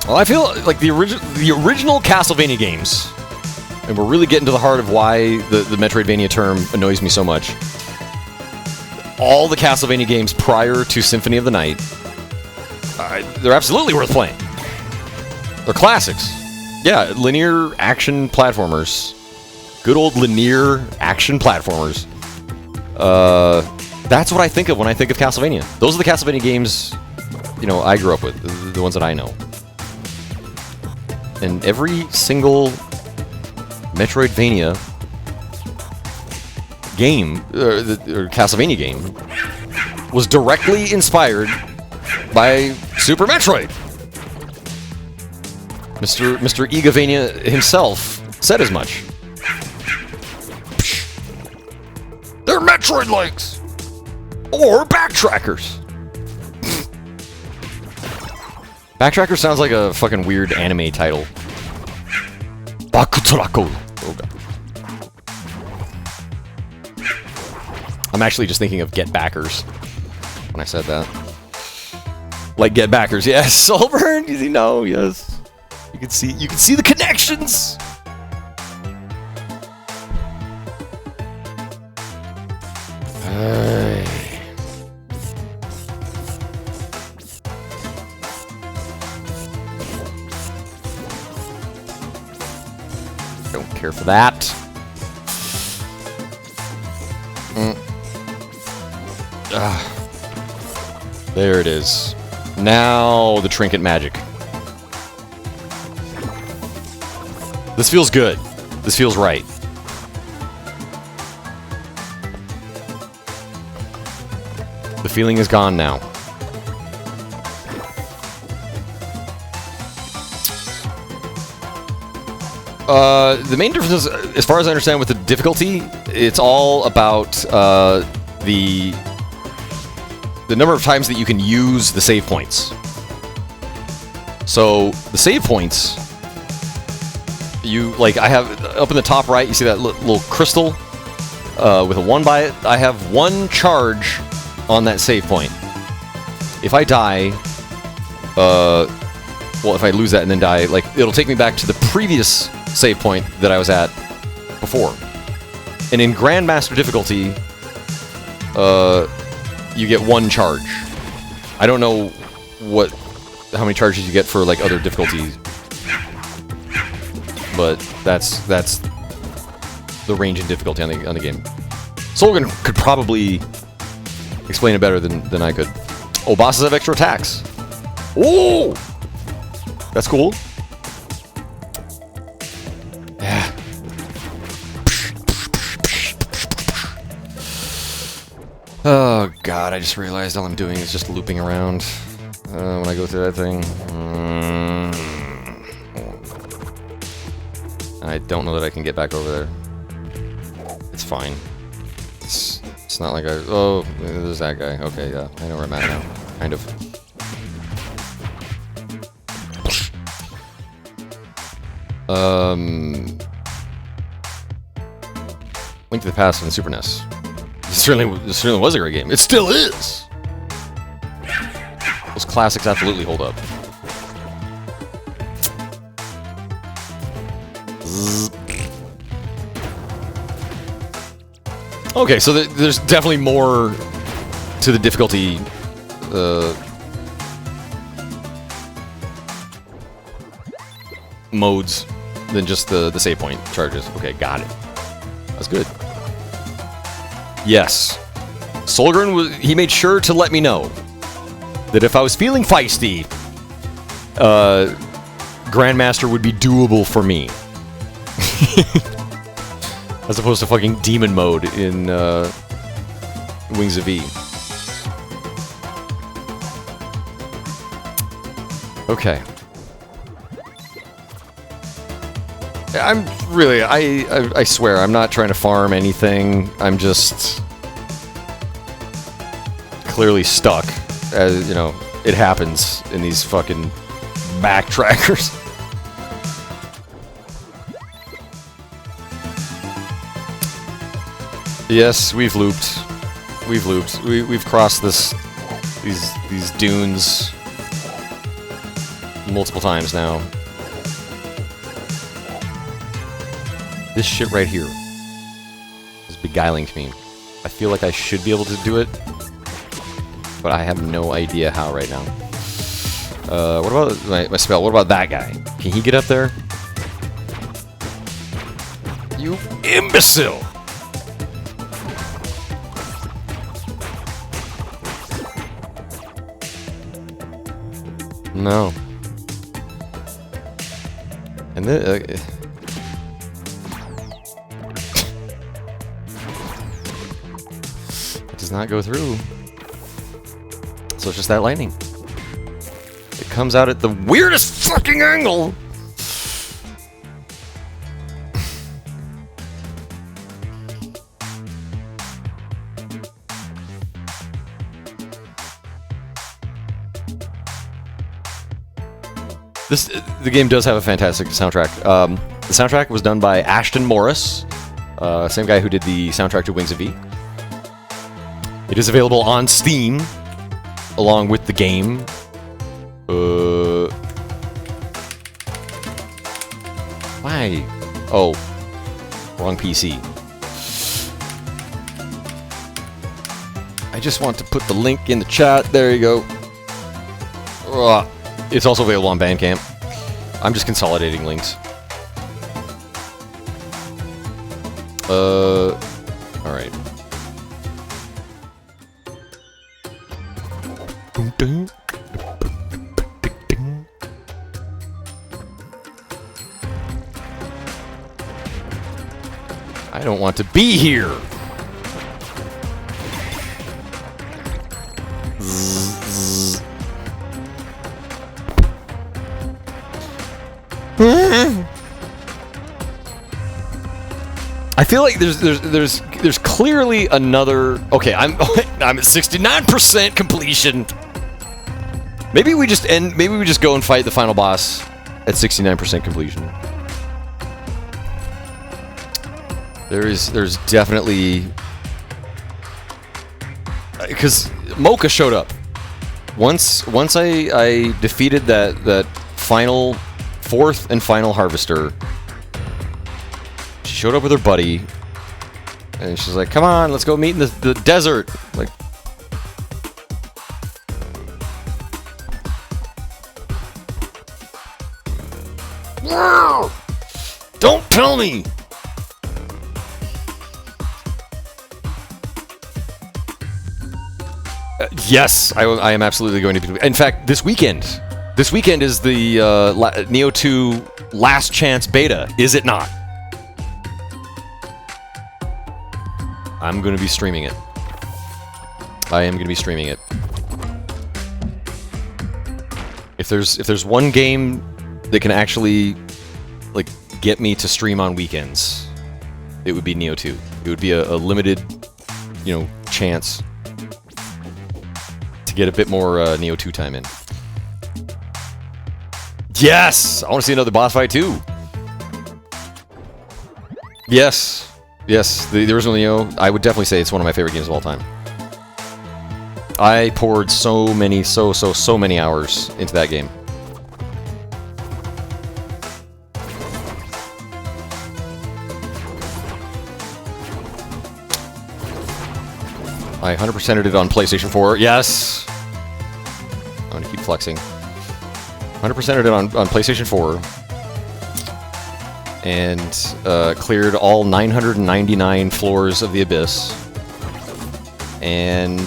Well, I feel like the original Castlevania games, and we're really getting to the heart of why the Metroidvania term annoys me so much. All the Castlevania games prior to Symphony of the Night, they're absolutely worth playing. They're classics. Yeah, linear action platformers. Good old linear action platformers. That's what I think of when I think of Castlevania. Those are the Castlevania games, you know, I grew up with, the ones that I know. And every single Metroidvania game, or Castlevania game, was directly inspired by Super Metroid. Mr. Igavania himself said as much. They're Metroid-likes! Or Backtrackers! Backtracker sounds like a fucking weird anime title. Bakutrako. Oh god. I'm actually just thinking of Get Backers when I said that. Like Get Backers, yes. Soulburn, you know, yes. You can see the connections. Don't care for that. There it is. Now the trinket magic. This feels good. This feels right. The feeling is gone now. The main difference is, as far as I understand with the difficulty, it's all about the number of times that you can use the save points. So, the save points, I have, up in the top right, you see that little crystal with a 1 by it? I have 1 charge on that save point. If I die, well, if I lose that and then die, like, it'll take me back to the previous save point that I was at before. And in Grandmaster difficulty, you get 1 charge. I don't know how many charges you get for, like, other difficulties, but that's the range in difficulty on the game. Solgan could probably explain it better than I could. Oh, bosses have extra attacks. Oh! That's cool. Yeah. Oh, God, I just realized all I'm doing is just looping around when I go through that thing. I don't know that I can get back over there. It's fine. It's not like I... Oh, there's that guy. Okay, yeah. I know where I'm at now. Kind of. Link to the Past on the Super NES. This certainly was a great game. It still is! Those classics absolutely hold up. Okay, so there's definitely more to the difficulty modes than just the save point charges. Okay, got it. That's good. Yes. Solgren, he made sure to let me know that if I was feeling feisty, Grandmaster would be doable for me. As opposed to fucking demon mode in Wings of E. Okay. I'm really, I swear, I'm not trying to farm anything. I'm just clearly stuck. As, you know, it happens in these fucking backtrackers. Yes, we've looped. We've looped. We've crossed these dunes multiple times now. This shit right here is beguiling to me. I feel like I should be able to do it, but I have no idea how right now. What about my spell? What about that guy? Can he get up there? You imbecile! No. And then... it does not go through. So it's just that lightning. It comes out at the weirdest fucking angle! The game does have a fantastic soundtrack. The soundtrack was done by Ashton Morris, same guy who did the soundtrack to Wings of V. It is available on Steam, along with the game. Why? Oh, wrong PC. I just want to put the link in the chat. There you go. Ugh. It's also available on Bandcamp. I'm just consolidating links. Alright. I don't want to be here! I feel like there's clearly another. Okay, I'm at 69% completion. Maybe we just end. Maybe we just go and fight the final boss at 69% completion. There's definitely, because Mocha showed up once I defeated that final. Fourth and final harvester. She showed up with her buddy, and she's like, "Come on, let's go meet in the desert." Like, no! Don't tell me. Yes, I am absolutely going to be. In fact, this weekend. This weekend is the Neo 2 Last Chance Beta, is it not? I'm going to be streaming it. I am going to be streaming it. If there's one game that can actually like get me to stream on weekends, it would be Neo 2. It would be a limited, chance to get a bit more Neo 2 time in. Yes! I want to see another boss fight, too. Yes. Yes, the original Neo, I would definitely say it's one of my favorite games of all time. I poured so many hours into that game. I 100%ed it on PlayStation 4. Yes! I'm going to keep flexing. 100%ed it on PlayStation 4, and cleared all 999 floors of the Abyss, and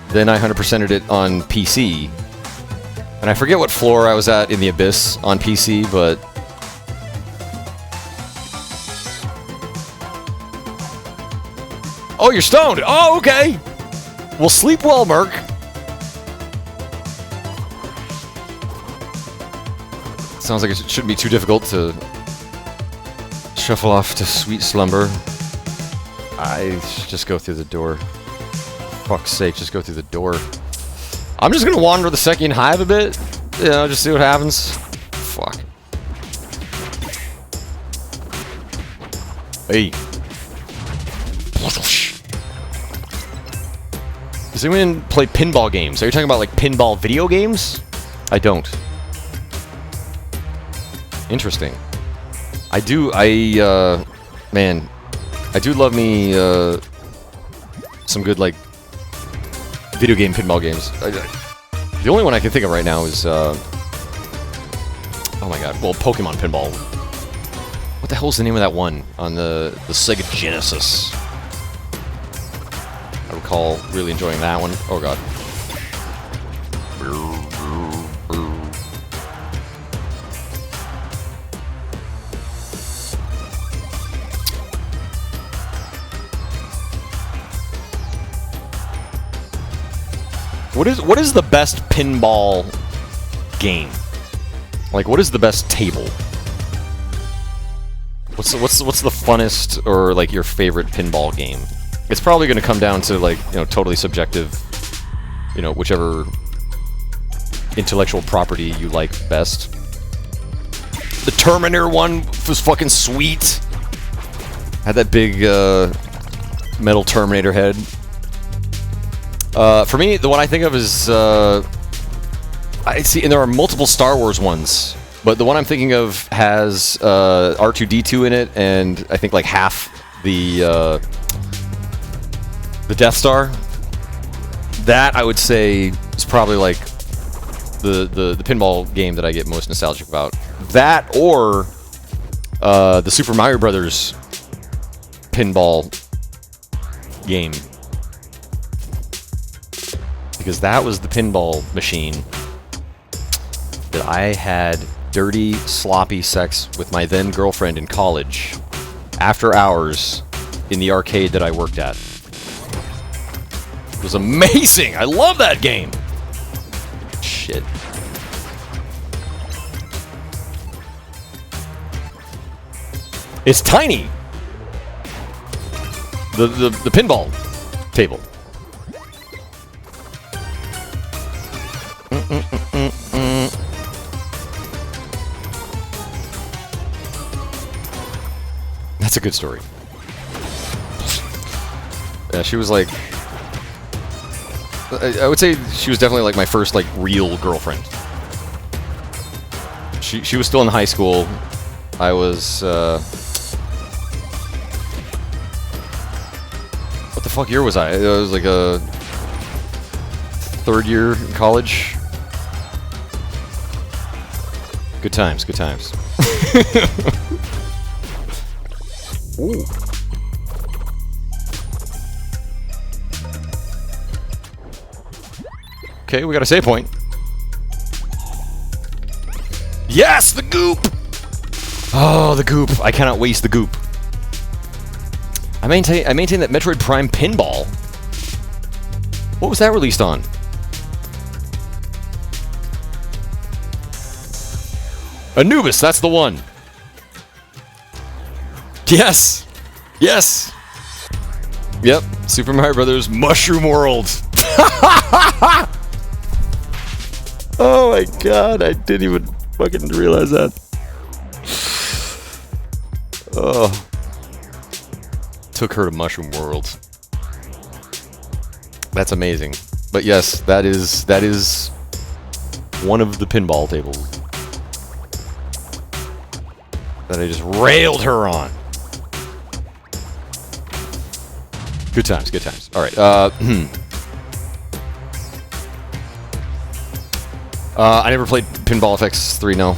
then I 100%ed it on PC, and I forget what floor I was at in the Abyss on PC, but oh, you're stoned! Oh, okay! Well, sleep well, Merc. Sounds like it shouldn't be too difficult to shuffle off to sweet slumber. I just go through the door. Fuck's sake, just go through the door. I'm just gonna wander the second hive a bit. Just see what happens. Fuck. Hey. Does anyone play pinball games? Are you talking about like pinball video games? I don't. Interesting. Man, I do love me some good like video game pinball games. The only one I can think of right now is oh my god, well, Pokemon Pinball. What the hell's the name of that one on the Sega Genesis? I recall really enjoying that one. Oh god. What is the best pinball game? Like, what is the best table? What's the funnest or like your favorite pinball game? It's probably going to come down to like, you know, totally subjective, you know, whichever intellectual property you like best. The Terminator one was fucking sweet. Had that big metal Terminator head. For me, the one I think of is I see, and there are multiple Star Wars ones, but the one I'm thinking of has R2-D2 in it, and I think like half the Death Star. That I would say is probably like the pinball game that I get most nostalgic about. That or the Super Mario Brothers pinball game. Because that was the pinball machine that I had dirty, sloppy sex with my then girlfriend in college after hours in the arcade that I worked at. It was amazing! I love that game! Shit. It's tiny! The pinball table. That's a good story. Yeah, she was like... I would say she was definitely like my first like real girlfriend. She was still in high school. I was... what the fuck year was I? It was like a... third year in college. Good times, good times. Ooh. Okay, we got a save point. Yes, the goop! Oh, the goop. I cannot waste the goop. I maintain that Metroid Prime Pinball. What was that released on? Anubis, that's the one. Yes! Yes! Yep, Super Mario Brothers Mushroom World. Oh my god, I didn't even fucking realize that. Oh. Took her to Mushroom World. That's amazing. But yes, that is one of the pinball tables that I just railed her on. Good times, good times. All right. I never played Pinball FX 3, no.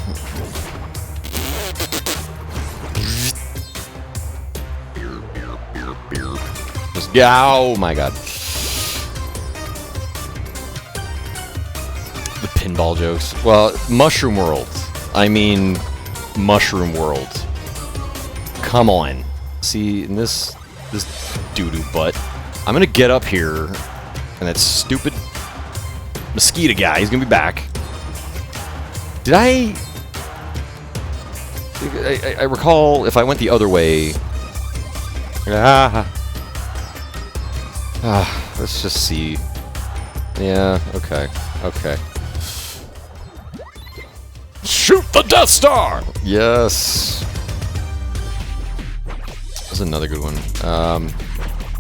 Just, yeah, oh my god. The pinball jokes. Well, Mushroom World. I mean, Mushroom World. Come on. See, in this doo-doo butt. I'm gonna get up here, and that stupid mosquito guy, he's gonna be back. Did I recall if I went the other way. Let's just see. Yeah, okay. Okay. Shoot the Death Star! Yes. That was another good one. I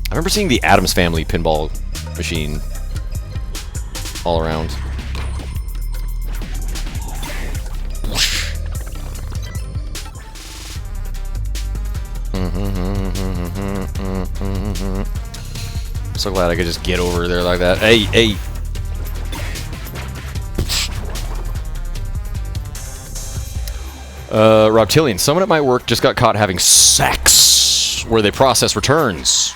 remember seeing the Addams Family pinball machine all around. So glad I could just get over there like that. Hey, hey. Reptilian. Someone at my work just got caught having sex where they process returns.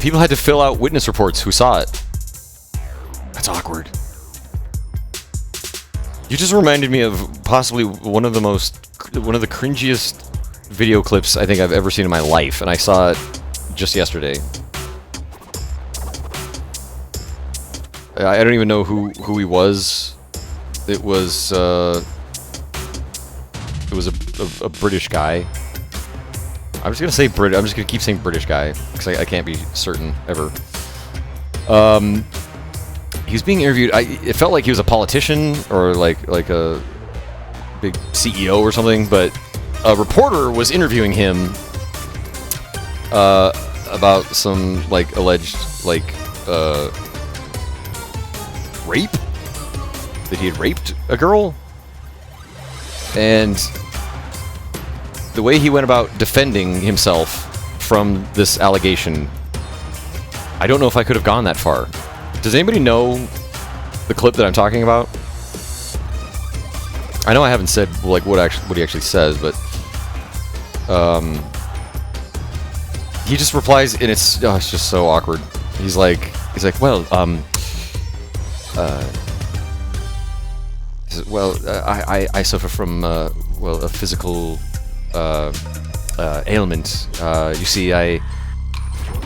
People had to fill out witness reports who saw it. That's awkward. You just reminded me of possibly one of the cringiest video clips I think I've ever seen in my life, and I saw it just yesterday. I don't even know who he was. It was a British guy. I'm just gonna say Brit. I'm just gonna keep saying British guy because I can't be certain ever. He was being interviewed. It felt like he was a politician or like a big CEO or something. But a reporter was interviewing him about some like alleged rape, that he had raped a girl, and the way he went about defending himself from this allegation, I don't know if I could have gone that far. Does anybody know the clip that I'm talking about? I know I haven't said like what he actually says, but he just replies, and it's just so awkward. He's like, well, I suffer from a physical ailment. You see, I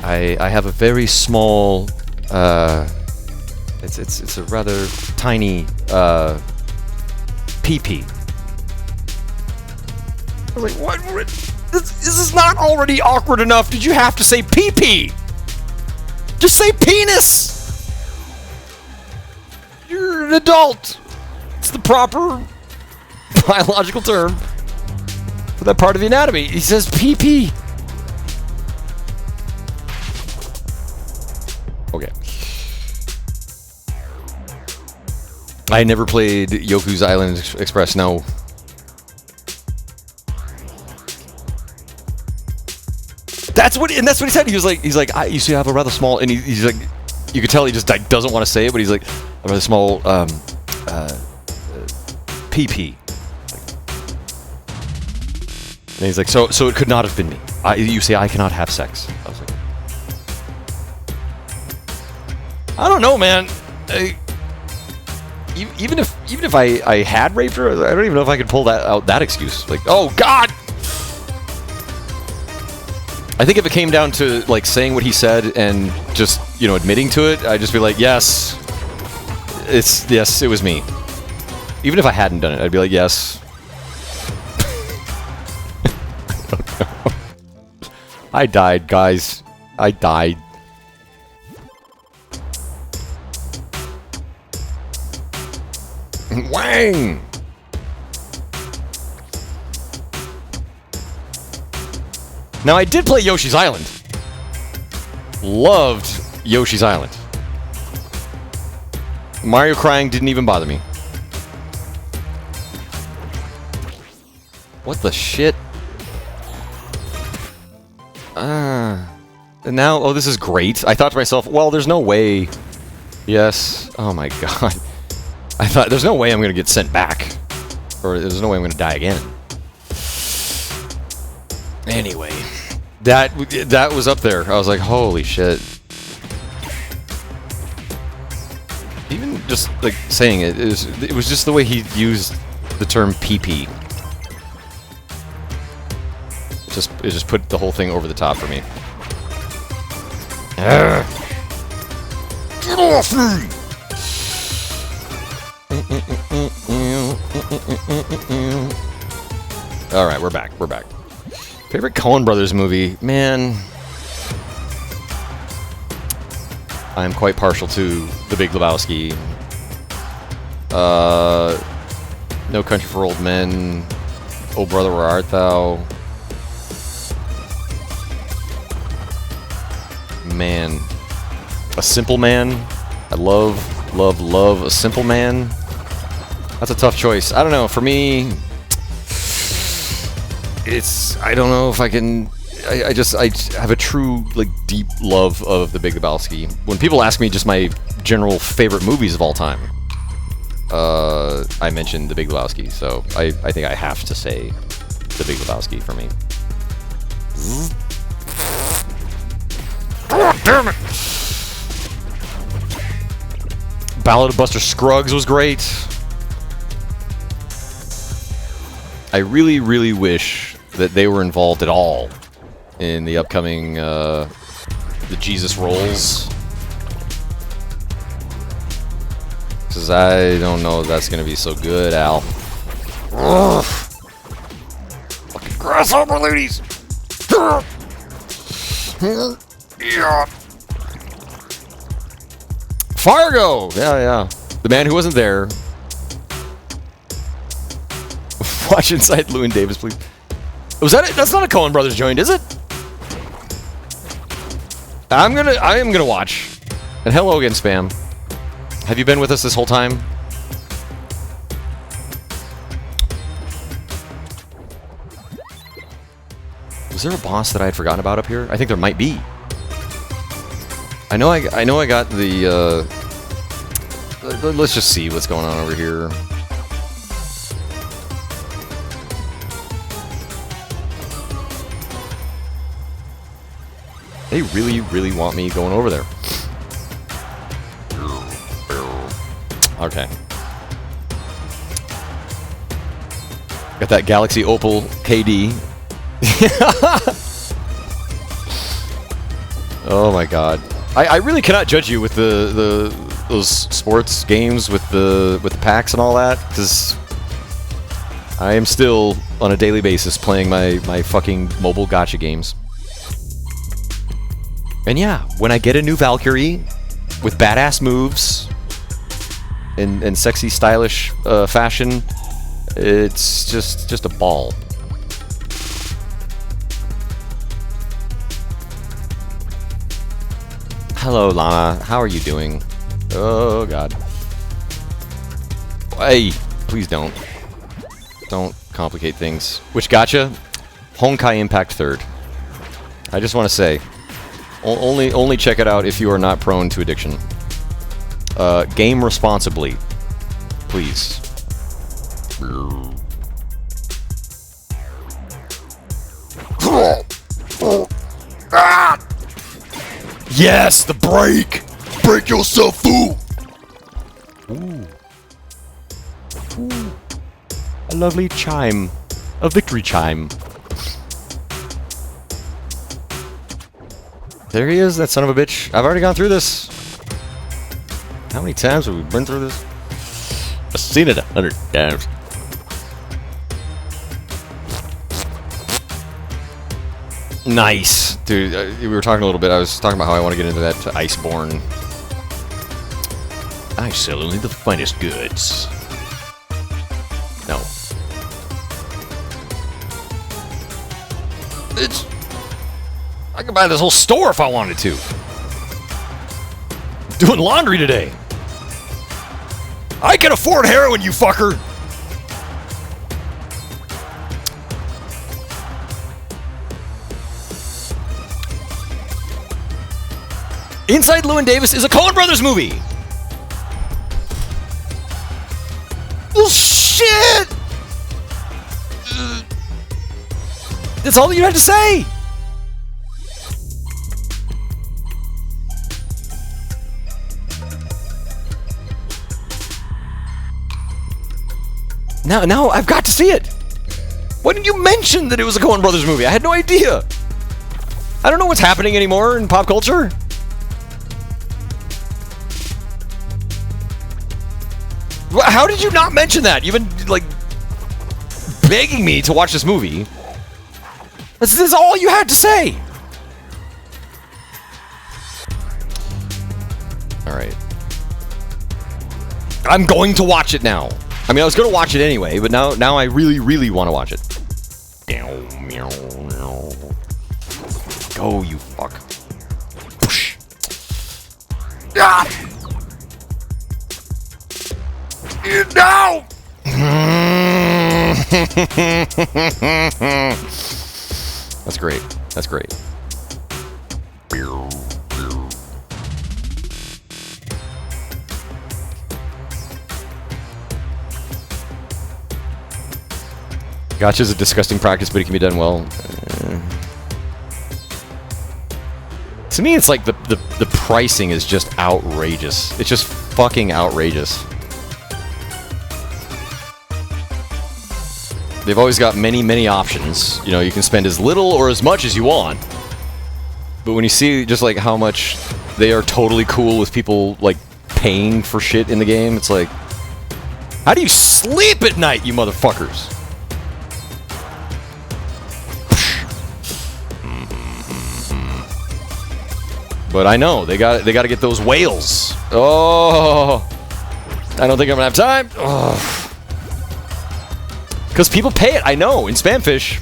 have a very small. It's a rather tiny pee-pee. I was like, what? This is not already awkward enough. Did you have to say pee-pee? Just say penis. You're an adult. It's the proper biological term for that part of the anatomy. He says pee-pee. Okay. I never played Yoku's Island Express, no. That's what he said. He was like, you see, I have a rather small, and he's like, you could tell he just like, doesn't want to say it, but he's like, a rather small, PP. And he's like, so it could not have been me. You say I cannot have sex. I was like, I don't know, man. Even if I had raped her, I don't even know if I could pull that excuse. Like, oh God. I think if it came down to like saying what he said and just, admitting to it, I'd just be like, yes, it was me. Even if I hadn't done it, I'd be like, yes. I don't know. I died, guys. I died. Wang! Now, I did play Yoshi's Island. Loved Yoshi's Island. Mario crying didn't even bother me. What the shit? And now, this is great. I thought to myself, well, there's no way. Yes. Oh my god. I thought, there's no way I'm going to get sent back. Or there's no way I'm going to die again. Anyway. That was up there. I was like, holy shit. Even just, like, saying it was just the way he used the term PP. It just put the whole thing over the top for me. Get off me! Alright, we're back. Favorite Coen Brothers movie? Man, I'm quite partial to The Big Lebowski. No Country for Old Men. Oh Brother, Where Art Thou? Man. A Simple Man. I love A Simple Man. That's a tough choice. I don't know. For me, I don't know if I can. I have a true like deep love of The Big Lebowski. When people ask me just my general favorite movies of all time, I mentioned The Big Lebowski, so I think I have to say The Big Lebowski for me. Oh, damn it! Ballad of Buster Scruggs was great. I really, really wish that they were involved at all in the upcoming the Jesus Rolls. Because I don't know if that's going to be so good, Al. Ugh. Fucking grasshopper ladies! Yeah. Fargo! Yeah. The man who wasn't there. Watch Inside Llewyn Davis, please. Was that it? That's not a Coen Brothers joint, is it? I am gonna watch. And hello again, Spam. Have you been with us this whole time? Was there a boss that I had forgotten about up here? I think there might be. I know I got the let's just see what's going on over here. They really, really want me going over there. Okay. Got that Galaxy Opal KD. Oh my god. I really cannot judge you with those sports games with the packs and all that, because I am still on a daily basis playing my fucking mobile gacha games. And yeah, when I get a new Valkyrie with badass moves and sexy, stylish fashion, it's just a ball. Hello, Lana. How are you doing? Oh, God. Hey, please don't. Don't complicate things. Which gotcha? Honkai Impact 3rd. I just want to say, only check it out if you are not prone to addiction. Game responsibly, please. Yes, the break! Break yourself, fool! Ooh. Ooh. A lovely chime. A victory chime. There he is, that son of a bitch. I've already gone through this. How many times have we been through this? I've seen it 100 times. Nice. Dude, we were talking a little bit. I was talking about how I want to get into that Iceborne. I sell only the finest goods. No. I could buy this whole store if I wanted to. Doing laundry today. I can afford heroin, you fucker. Inside Llewyn Davis is a Coen Brothers movie. Well, shit. That's all you had to say. Now I've got to see it. Why didn't you mention that it was a Coen Brothers movie? I had no idea. I don't know what's happening anymore in pop culture. How did you not mention that? You've been, like, begging me to watch this movie. This is all you had to say. Alright. I'm going to watch it now. I mean, I was going to watch it anyway, but now I really, really want to watch it. Go, you fuck. Push. Ah! No! That's great. That's great. Gacha's a disgusting practice, but it can be done well. To me, it's like the pricing is just outrageous. It's just fucking outrageous. They've always got many, many options. You know, you can spend as little or as much as you want. But when you see just like how much they are totally cool with people like paying for shit in the game, it's like, how do you sleep at night, you motherfuckers? But I know they got to get those whales. Oh, I don't think I'm gonna have time. Oh. Because people pay it, I know, in Spamfish.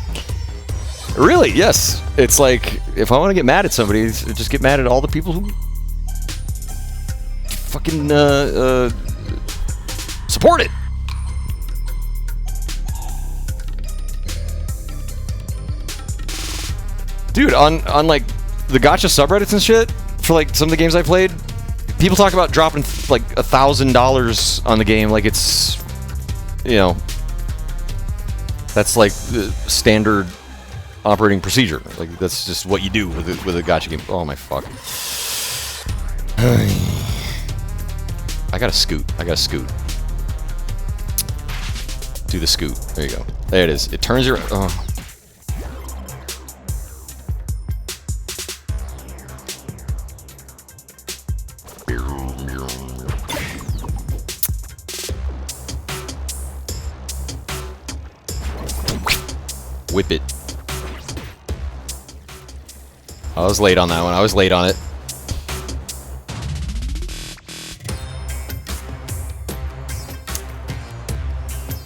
Really, yes. It's like, if I want to get mad at somebody, just get mad at all the people who fucking support it. Dude, on like the gacha subreddits and shit, for like some of the games I played, people talk about dropping like $1,000 on the game like it's, you know, that's like the standard operating procedure. Like that's just what you do with a gacha game. Oh my fuck. I gotta scoot. Do the scoot. There you go. There it is. It turns your. Oh. Whip it. I was late on that one. I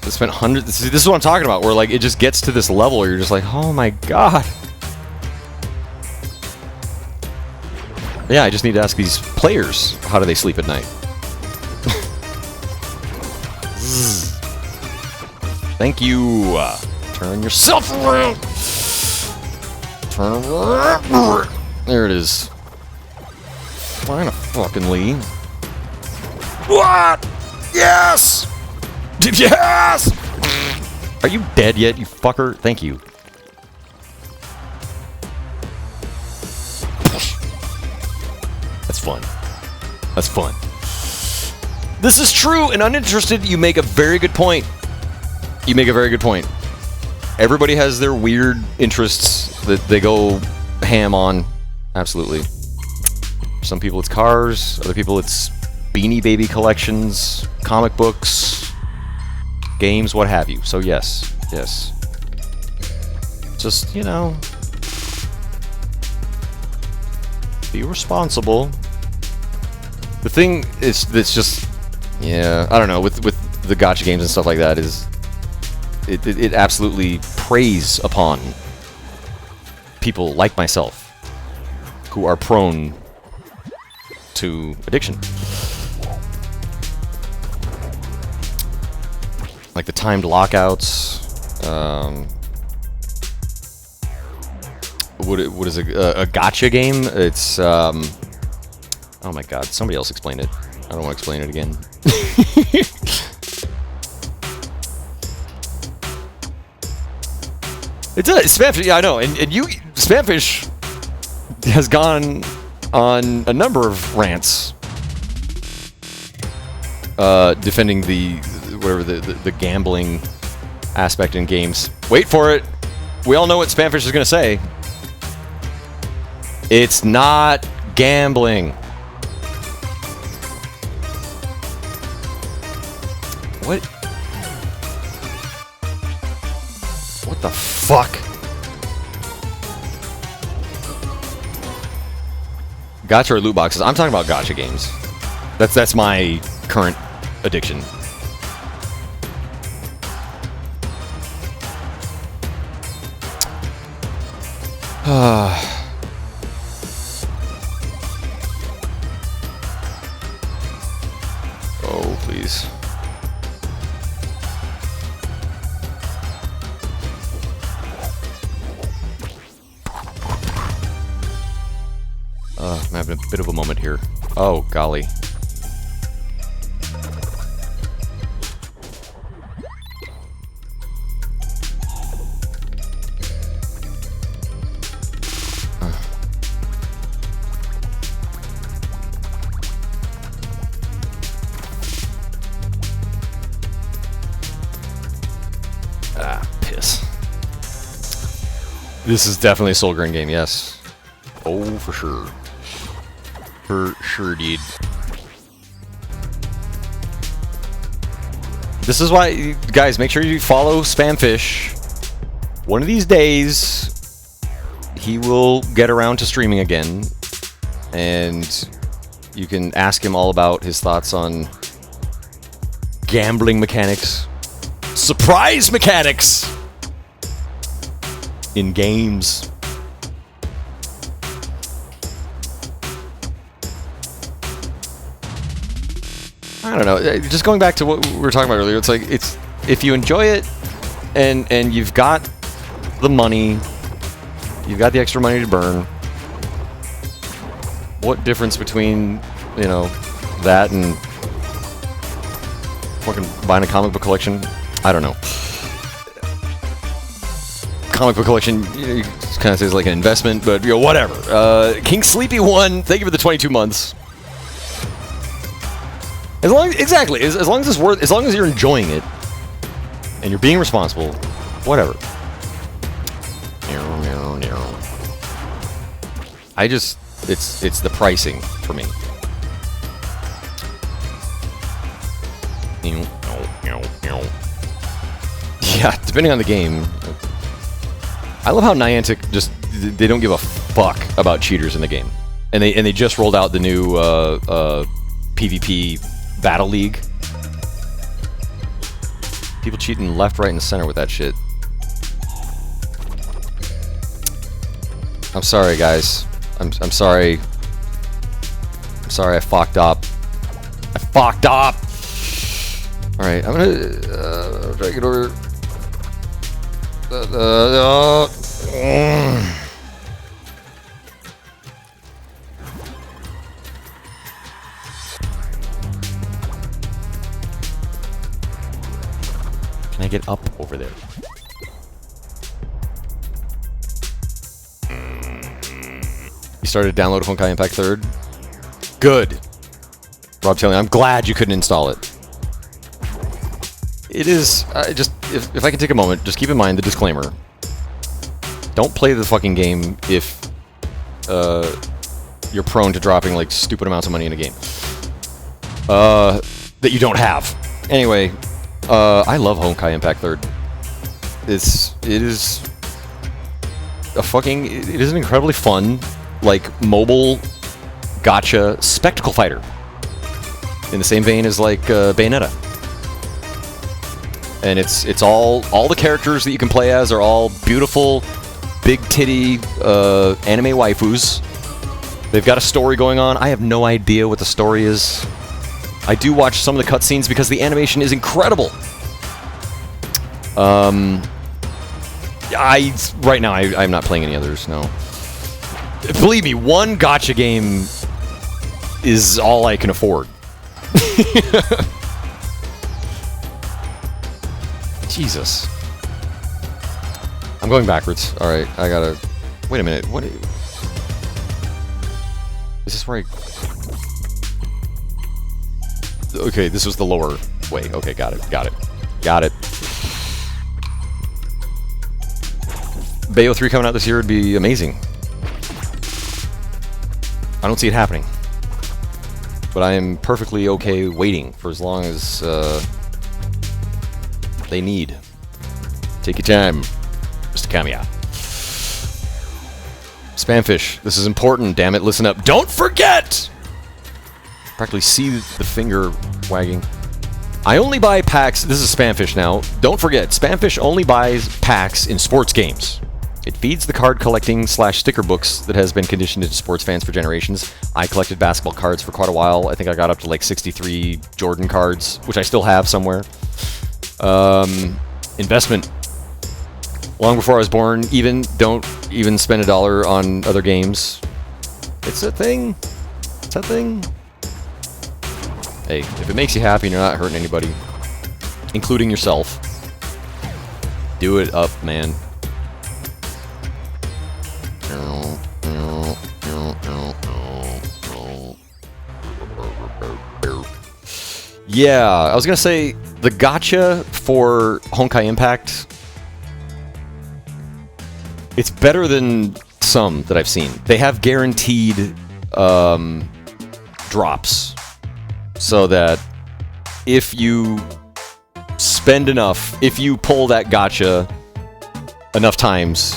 spent hundreds. See, this is what I'm talking about, where like it just gets to this level where you're just like, oh my god. Yeah, I just need to ask these players, how do they sleep at night? Thank you. Turn yourself around. Turn around. There it is. Fine, fucking leave. What? Yes! Yes! Are you dead yet, you fucker? Thank you. That's fun. That's fun. This is true and uninterested. You make a very good point. Everybody has their weird interests that they go ham on. Absolutely. Some people it's cars, other people it's Beanie Baby collections, comic books, games, what have you. So yes. Just, you know, be responsible. The thing is that's just, yeah, I don't know, with the gacha games and stuff like that is it absolutely preys upon people like myself who are prone to addiction. Like the timed lockouts. What is a gacha game? It's oh my god, somebody else explain it. I don't want to explain it again. It does. Spamfish, yeah, I know. And you, Spamfish has gone on a number of rants defending the gambling aspect in games. Wait for it. We all know what Spamfish is going to say. It's not gambling. What the fuck? Gacha or loot boxes? I'm talking about gacha games. That's my current addiction. Oh, please. having a bit of a moment here. Oh, golly. Piss. This is definitely a soul grind game, yes. Oh, for sure. For sure, dude. This is why, guys, make sure you follow Spamfish. One of these days, he will get around to streaming again, and you can ask him all about his thoughts on gambling mechanics. Surprise mechanics! In games. I don't know. Just going back to what we were talking about earlier, it's like if you enjoy it and you've got the money, you've got the extra money to burn. What difference between, you know, that and fucking buying a comic book collection? I don't know. Comic book collection, you know, kind of says like an investment, but you know, whatever. King Sleepy 1, thank you for the 22 months. As long as it's worth, as long as you're enjoying it and you're being responsible, whatever. I just, it's the pricing for me. Yeah, depending on the game. I love how Niantic just, they don't give a fuck about cheaters in the game. And they just rolled out the new PvP Battle League. People cheating left, right, and center with that shit. I'm sorry, guys. I'm sorry. I'm sorry I fucked up. I fucked up! Alright, I'm gonna try to get over... Can I get up over there? You started to download Honkai Impact 3rd? Good. Rob telling me, I'm glad you couldn't install it. It is, just, if I can take a moment, just keep in mind the disclaimer. Don't play the fucking game if you're prone to dropping like stupid amounts of money in a game that you don't have. Anyway, I love Honkai Impact 3rd. It is an incredibly fun, like, mobile gacha spectacle fighter. In the same vein as like Bayonetta. And it's all the characters that you can play as are all beautiful, big titty anime waifus. They've got a story going on. I have no idea what the story is. I do watch some of the cutscenes because the animation is incredible. Right now I'm not playing any others. No. Believe me, one gacha game is all I can afford. Jesus. I'm going backwards. Alright, I gotta... Wait a minute, what... Is this where I... Okay, this was the lower way. Okay, got it. Bayo 3 coming out this year would be amazing. I don't see it happening. But I am perfectly okay waiting for as long as they need. Take your time, Mr. Kamiya. Spamfish, this is important, damn it, listen up. Don't forget! Practically see the finger wagging. I only buy packs, this is Spamfish now. Don't forget, Spamfish only buys packs in sports games. It feeds the card collecting / sticker books that has been conditioned into sports fans for generations. I collected basketball cards for quite a while. I think I got up to like 63 Jordan cards, which I still have somewhere. Investment. Long before I was born, don't even spend $1 on other games. It's a thing. It's a thing. Hey, if it makes you happy and you're not hurting anybody, including yourself, do it up, man. Yeah, I was gonna say the gacha for Honkai Impact, it's better than some that I've seen. They have guaranteed drops, so that if you spend enough, if you pull that gacha enough times,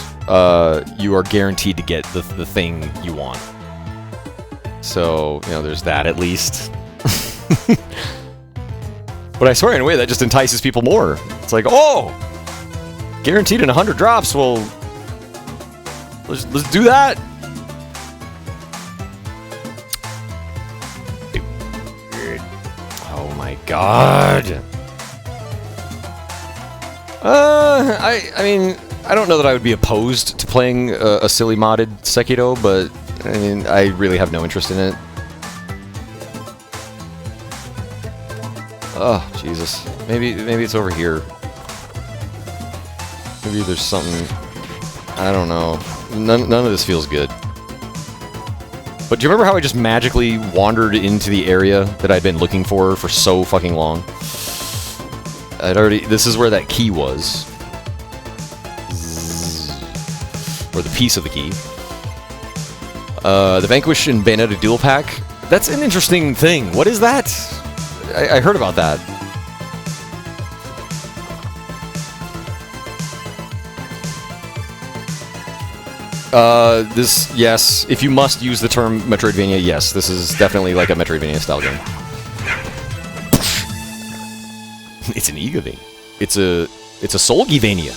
you are guaranteed to get the thing you want. So, you know, there's that at least. But I swear, in a way, that just entices people more. It's like, oh, guaranteed in 100 drops. Well, let's do that. Oh my god. I mean, I don't know that I would be opposed to playing a silly modded Sekiro, but I mean, I really have no interest in it. Oh, Jesus. Maybe it's over here. Maybe there's something... I don't know. None of this feels good. But do you remember how I just magically wandered into the area that I'd been looking for so fucking long? This is where that key was. Or the piece of the key. The Vanquish and Bayonetta Dual Pack. That's an interesting thing. What is that? I heard about that. Yes, if you must use the term Metroidvania, yes, this is definitely like a Metroidvania style game. It's an Igavania. It's a Soulgivania.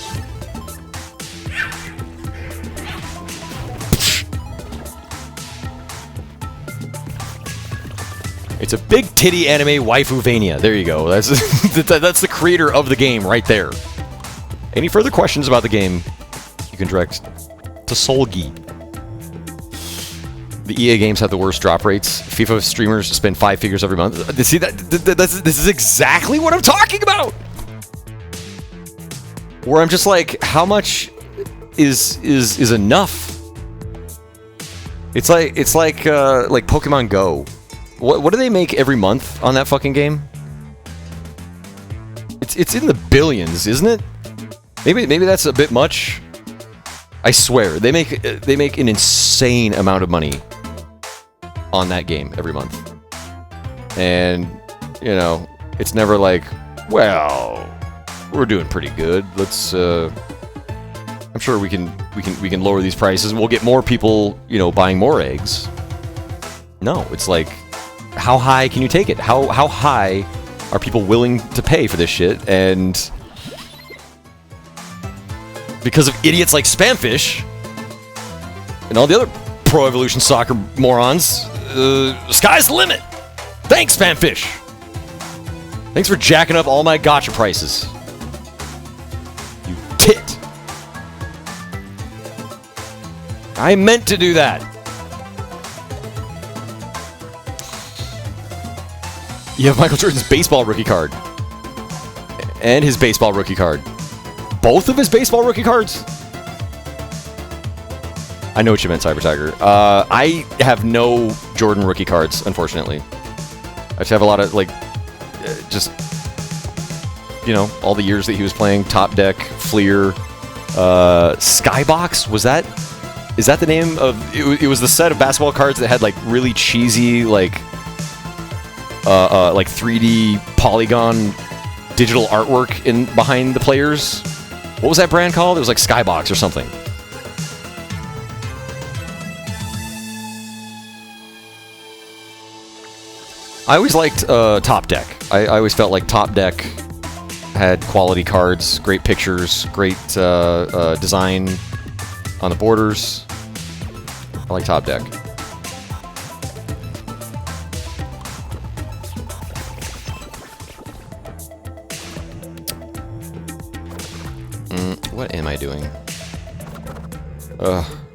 It's a big titty anime waifuvania. There you go. That's that's the creator of the game right there. Any further questions about the game, you can direct to Solgi. The EA games have the worst drop rates. FIFA streamers spend 5 figures every month. See that? This is exactly what I'm talking about. Where I'm just like, how much is enough? It's like Pokemon Go. What do they make every month on that fucking game? It's in the billions, isn't it? Maybe that's a bit much. I swear they make an insane amount of money on that game every month, and you know it's never like, well, we're doing pretty good. Let's. I'm sure we can lower these prices and we'll get more people, you know, buying more eggs. No, it's like, how high can you take it? How high are people willing to pay for this shit? And because of idiots like Spamfish and all the other Pro Evolution Soccer morons, sky's the limit. Thanks, Spamfish. Thanks for jacking up all my gacha prices. You tit. I meant to do that. You have Michael Jordan's baseball rookie card. And his baseball rookie card. Both of his baseball rookie cards? I know what you meant, Cyber Tiger. I have no Jordan rookie cards, unfortunately. I just have a lot of, like, just, you know, all the years that he was playing. Top Deck, Fleer, Skybox, is that the name of... It was the set of basketball cards that had, like, really cheesy, like 3D polygon digital artwork behind the players. What was that brand called? It was like Skybox or something. I always liked Top Deck. I always felt like Top Deck had quality cards, great pictures, great design on the borders. I like Top Deck. What am I doing?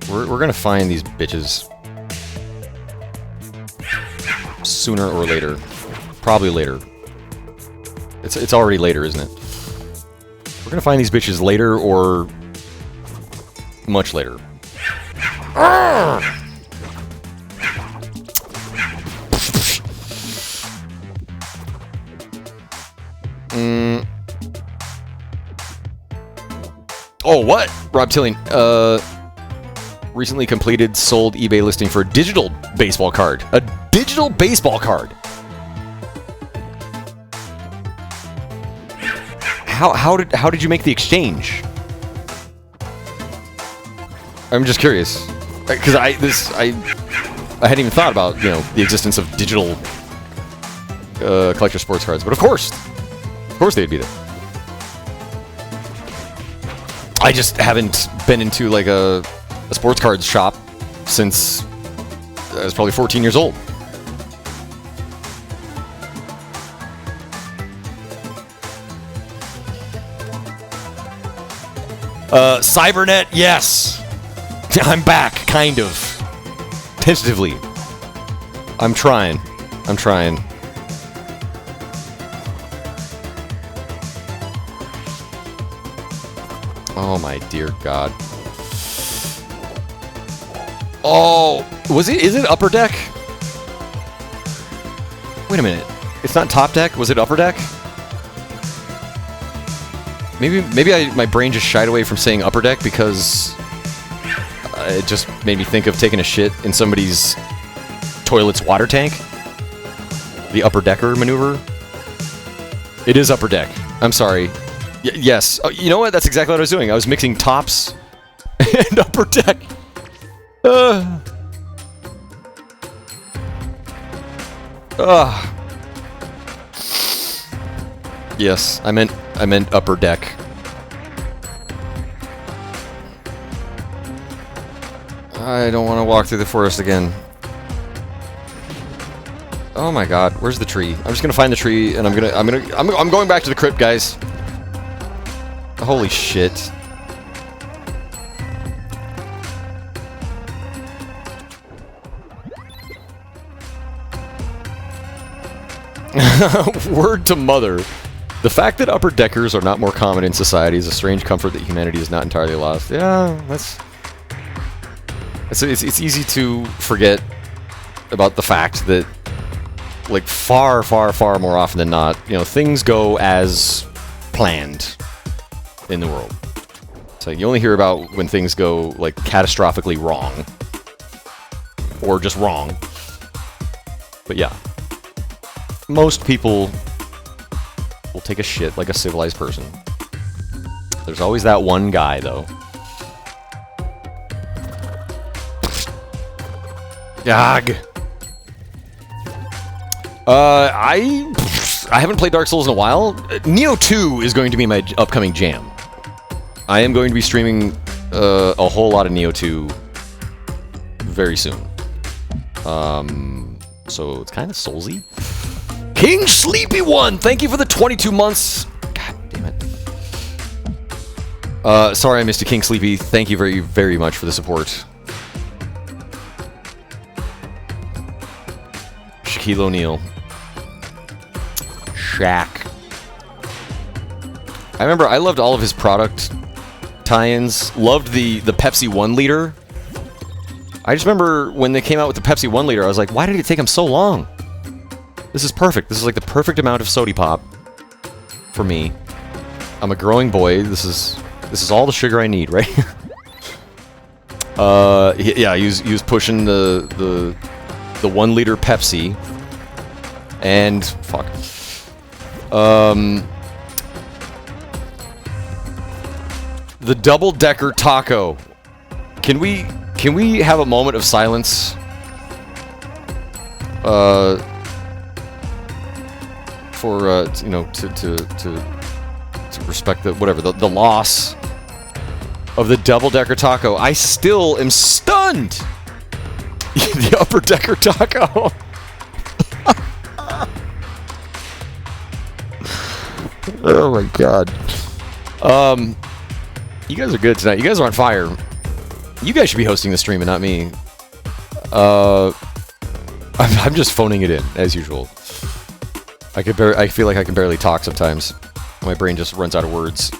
We're gonna find these bitches. sooner or later. Probably later. It's already later, isn't it? We're gonna find these bitches later or much later. Oh, what? Rob Tilling, recently completed sold eBay listing for a digital baseball card. A digital baseball card. How did you make the exchange? I'm just curious, because I hadn't even thought about, you know, the existence of digital collector sports cards, but of course they'd be there. I just haven't been into like a sports cards shop since I was probably 14 years old. Cybernet, yes. I'm back, kind of. Tentatively. I'm trying. Oh my dear God. Oh, is it Upper Deck? Wait a minute. It's not Top Deck? Was it Upper Deck? Maybe my brain just shied away from saying Upper Deck because it just made me think of taking a shit in somebody's toilet's water tank. The Upper Decker maneuver. It is Upper Deck. I'm sorry. Yes. Oh, you know what? That's exactly what I was doing. I was mixing Tops and Upper Deck. Yes, I meant Upper Deck. I don't want to walk through the forest again. Oh my God, where's the tree? I'm just gonna find the tree, and I'm going back to the crypt, guys. Holy shit. Word to mother. The fact that upper deckers are not more common in society is a strange comfort that humanity is not entirely lost. Yeah, it's easy to forget about the fact that, like, far more often than not, you know, things go as planned in the world. So you only hear about when things go, like, catastrophically wrong. Or just wrong. But yeah. Most people will take a shit like a civilized person. There's always that one guy, though. Gag. I haven't played Dark Souls in a while. Neo 2 is going to be my upcoming jam. I am going to be streaming a whole lot of Neo 2 very soon. So it's kind of Soulsy. King Sleepy One, thank you for the 22 months. God damn it. Sorry I missed you, King Sleepy. Thank you very, very much for the support. Shaquille O'Neal. Shaq. I remember I loved all of his product tie-ins. Loved the Pepsi 1 liter. I just remember when they came out with the Pepsi 1 liter, I was like, why did it take them so long? This is perfect. This is like the perfect amount of sody pop for me. I'm a growing boy. This is all the sugar I need, right? Yeah, he was pushing the 1 liter Pepsi. And fuck. The double decker taco. Can we have a moment of silence? For you know, to respect the whatever the loss of the double decker taco. I still am stunned. The upper decker taco. Oh my god. You guys are good tonight. You guys are on fire. You guys should be hosting the stream and not me. I'm just phoning it in, as usual. I feel like I can barely talk sometimes. My brain just runs out of words.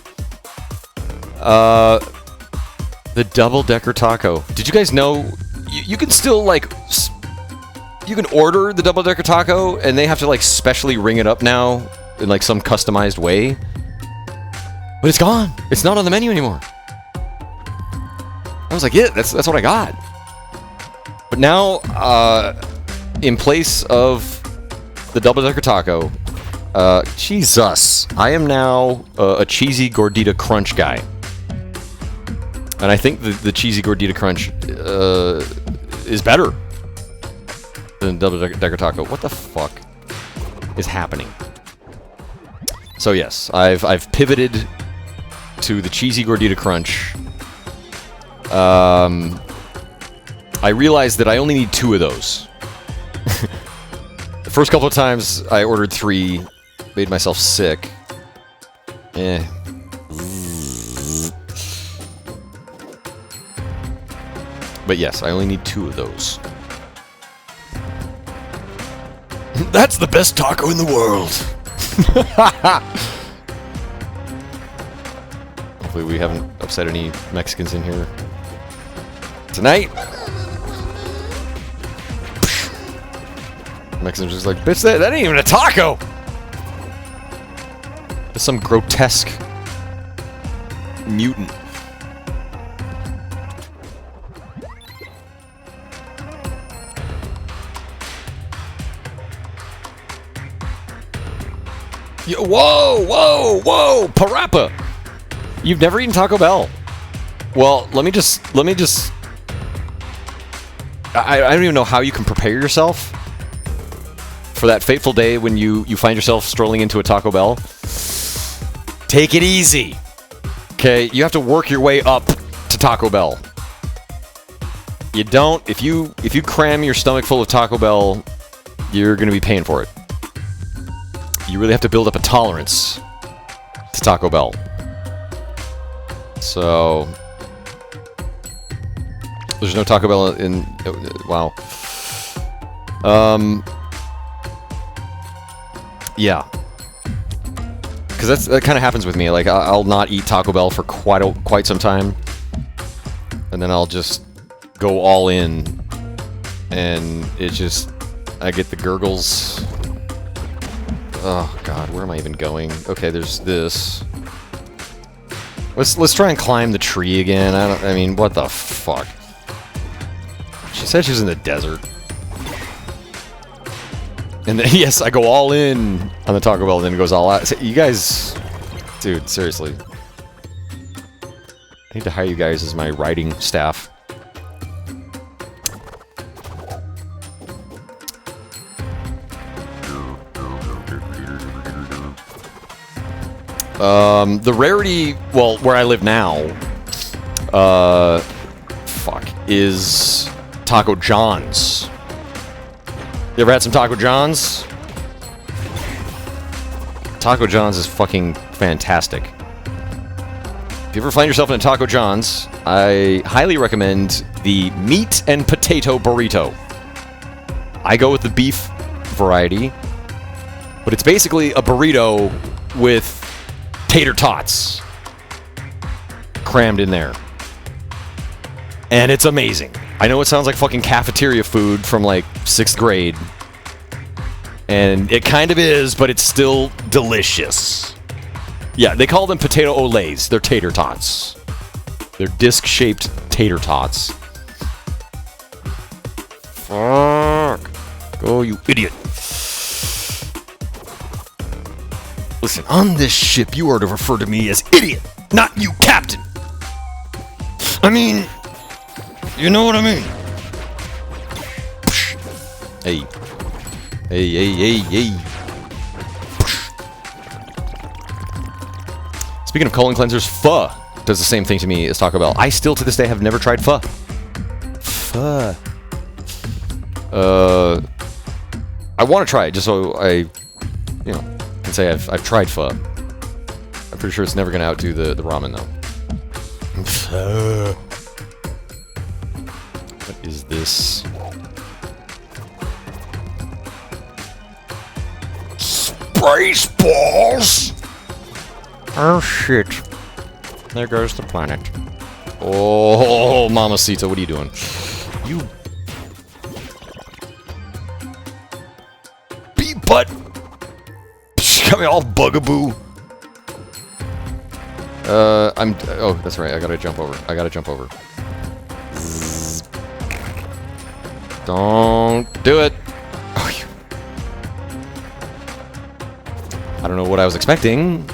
The double-decker taco. Did you guys know you can still, like... You can order the double-decker taco, and they have to, like, specially ring it up now in, like, some customized way. But it's gone. It's not on the menu anymore. I was like, yeah, that's what I got. But now, in place of the double-decker taco, Jesus, I am now a cheesy gordita crunch guy. And I think the cheesy gordita crunch is better than double-decker taco. What the fuck is happening? So yes, I've pivoted to the cheesy gordita crunch. I realized that I only need 2 of those. The first couple of times I ordered 3, made myself sick. But yes, I only need 2 of those. That's the best taco in the world. Hopefully we haven't upset any Mexicans in here tonight. Mexicans just like, bitch, that ain't even a taco. It's some grotesque mutant. Whoa, Parappa! You've never eaten Taco Bell? Well, let me just... I don't even know how you can prepare yourself for that fateful day when you find yourself strolling into a Taco Bell. Take it easy. Okay, you have to work your way up to Taco Bell. You don't... If you cram your stomach full of Taco Bell, you're going to be paying for it. You really have to build up a tolerance to Taco Bell. So... There's no Taco Bell in... Wow. Yeah. Because that kind of happens with me. Like, I'll not eat Taco Bell for quite some time. And then I'll just go all in. And it just... I get the gurgles... Oh god, where am I even going? Okay, there's this. Let's try and climb the tree again. I mean, what the fuck? She said she was in the desert. And then, yes, I go all in on the Taco Bell, and then it goes all out. So you guys, dude, seriously. I need to hire you guys as my writing staff. The rarity, well, where I live now, is Taco John's. You ever had some Taco John's? Taco John's is fucking fantastic. If you ever find yourself in a Taco John's, I highly recommend the meat and potato burrito. I go with the beef variety, but it's basically a burrito with tater tots crammed in there. And it's amazing. I know it sounds like fucking cafeteria food from like 6th grade. And it kind of is, but it's still delicious. Yeah, they call them potato olays. They're tater tots. They're disc-shaped tater tots. Fuck. Oh, you idiot. Listen, on this ship, you are to refer to me as idiot, not you, captain. I mean, you know what I mean. Hey. Hey. Speaking of colon cleansers, pho does the same thing to me as Taco Bell. I still, to this day, have never tried pho. Pho. I want to try it, just so I, can say I've tried pho. I'm pretty sure it's never going to outdo the ramen, though. Pho. What is this? Spaceballs! Oh, shit. There goes the planet. Oh, Mamacita, what are you doing? You... Beat butt! Got me all bugaboo. Oh, that's right, I gotta jump over. Zzz. Don't do it. Oh, I don't know what I was expecting.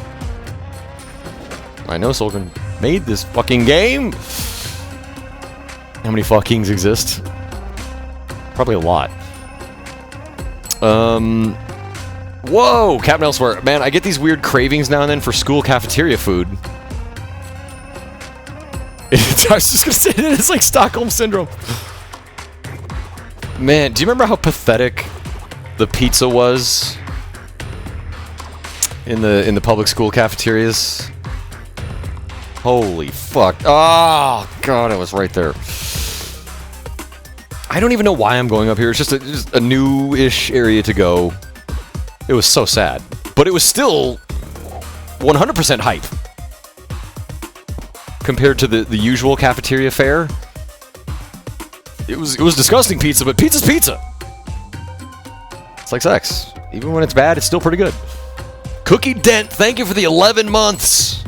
I know Solgan made this fucking game. How many fuckings exist? Probably a lot. Whoa! Captain Elsewhere. Man, I get these weird cravings now and then for school cafeteria food. I was just gonna say that it's like Stockholm Syndrome. Man, do you remember how pathetic the pizza was in the public school cafeterias? Holy fuck. Oh, God, I was right there. I don't even know why I'm going up here. It's just a new-ish area to go. It was so sad. But it was still 100% hype. Compared to the usual cafeteria fare. It was disgusting pizza, but pizza's pizza. It's like sex. Even when it's bad, it's still pretty good. Cookie Dent, thank you for the 11 months.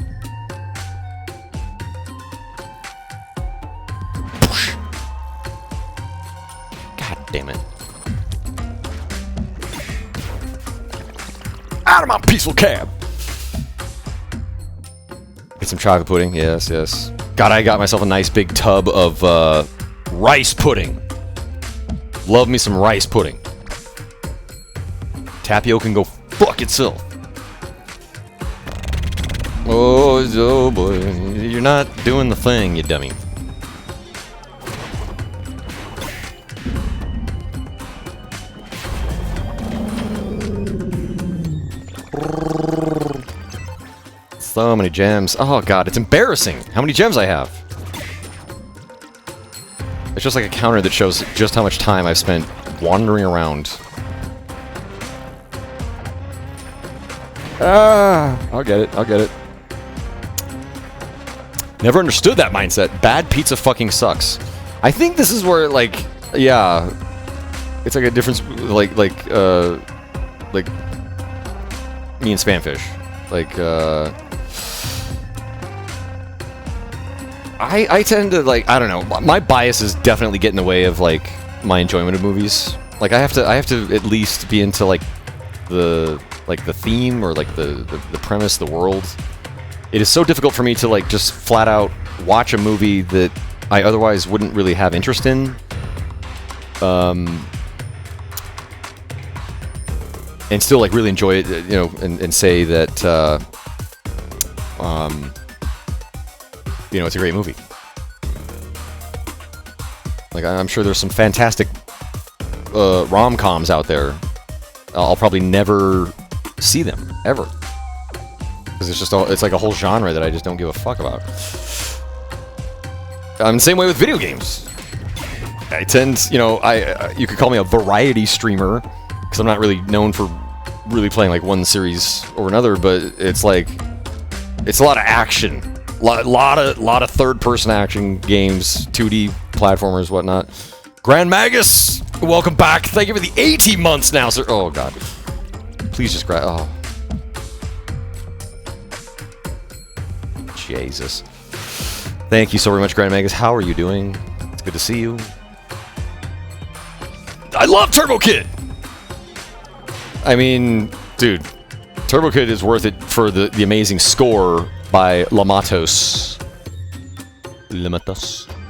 God damn it. Out of my peaceful cab. Get some chocolate pudding. Yes, yes. God, I got myself a nice big tub of rice pudding. Love me some rice pudding. Tapioca can go fuck itself. Oh boy. You're not doing the thing, you dummy. So many gems. Oh god, it's embarrassing how many gems I have. It's just like a counter that shows just how much time I've spent wandering around. I'll get it, I'll get it. Never understood that mindset. Bad pizza fucking sucks. I think this is where, like, yeah, it's like a difference, like me and Spamfish. Like, I tend to, like, I don't know, my bias is definitely getting in the way of, like, my enjoyment of movies. Like, I have to at least be into, like, the theme or, like, the premise, the world. It is so difficult for me to, like, just flat out watch a movie that I otherwise wouldn't really have interest in. And still, like, really enjoy it, you know, and say that, you know, it's a great movie. Like, I'm sure there's some fantastic rom-coms out there. I'll probably never see them, ever. Because it's just it's like a whole genre that I just don't give a fuck about. The same way with video games. I tend, you know, you could call me a variety streamer, because I'm not really known for really playing like one series or another, but it's like, it's a lot of action. Lot of third-person action games, 2D platformers, whatnot. Grand Magus, welcome back. Thank you for the 18 months now, sir. Oh, God. Please just grab... Oh. Jesus. Thank you so very much, Grand Magus. How are you doing? It's good to see you. I love Turbo Kid! I mean, dude, Turbo Kid is worth it for the amazing score by Lamatos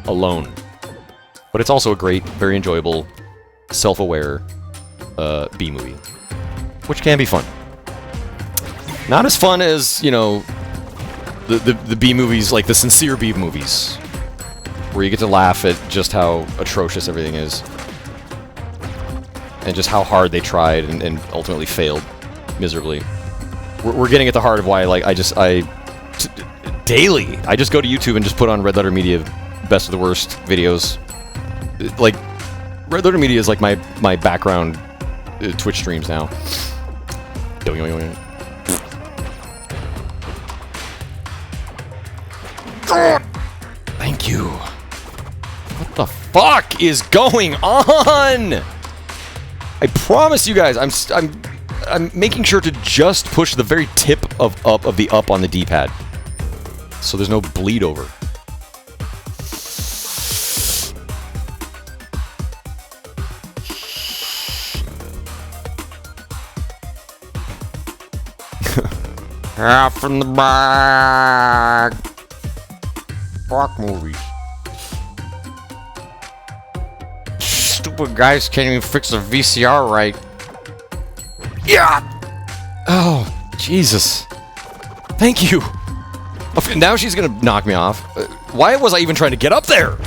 alone. But it's also a great, very enjoyable, self-aware B-movie, which can be fun. Not as fun as, you know, the B-movies, like the sincere B-movies, where you get to laugh at just how atrocious everything is. And just how hard they tried and ultimately failed miserably. We're getting at the heart of why, like, daily, I just go to YouTube and just put on Red Letter Media best of the worst videos. Like, Red Letter Media is like my background Twitch streams now. Thank you. What the fuck is going on? I promise you guys, I'm making sure to just push the very tip of the up on the D-pad, so there's no bleed over. Half in the bag. Fuck movies. Stupid guys can't even fix a VCR right. Yeah. Oh, Jesus. Thank you. Now she's gonna knock me off. Why was I even trying to get up there?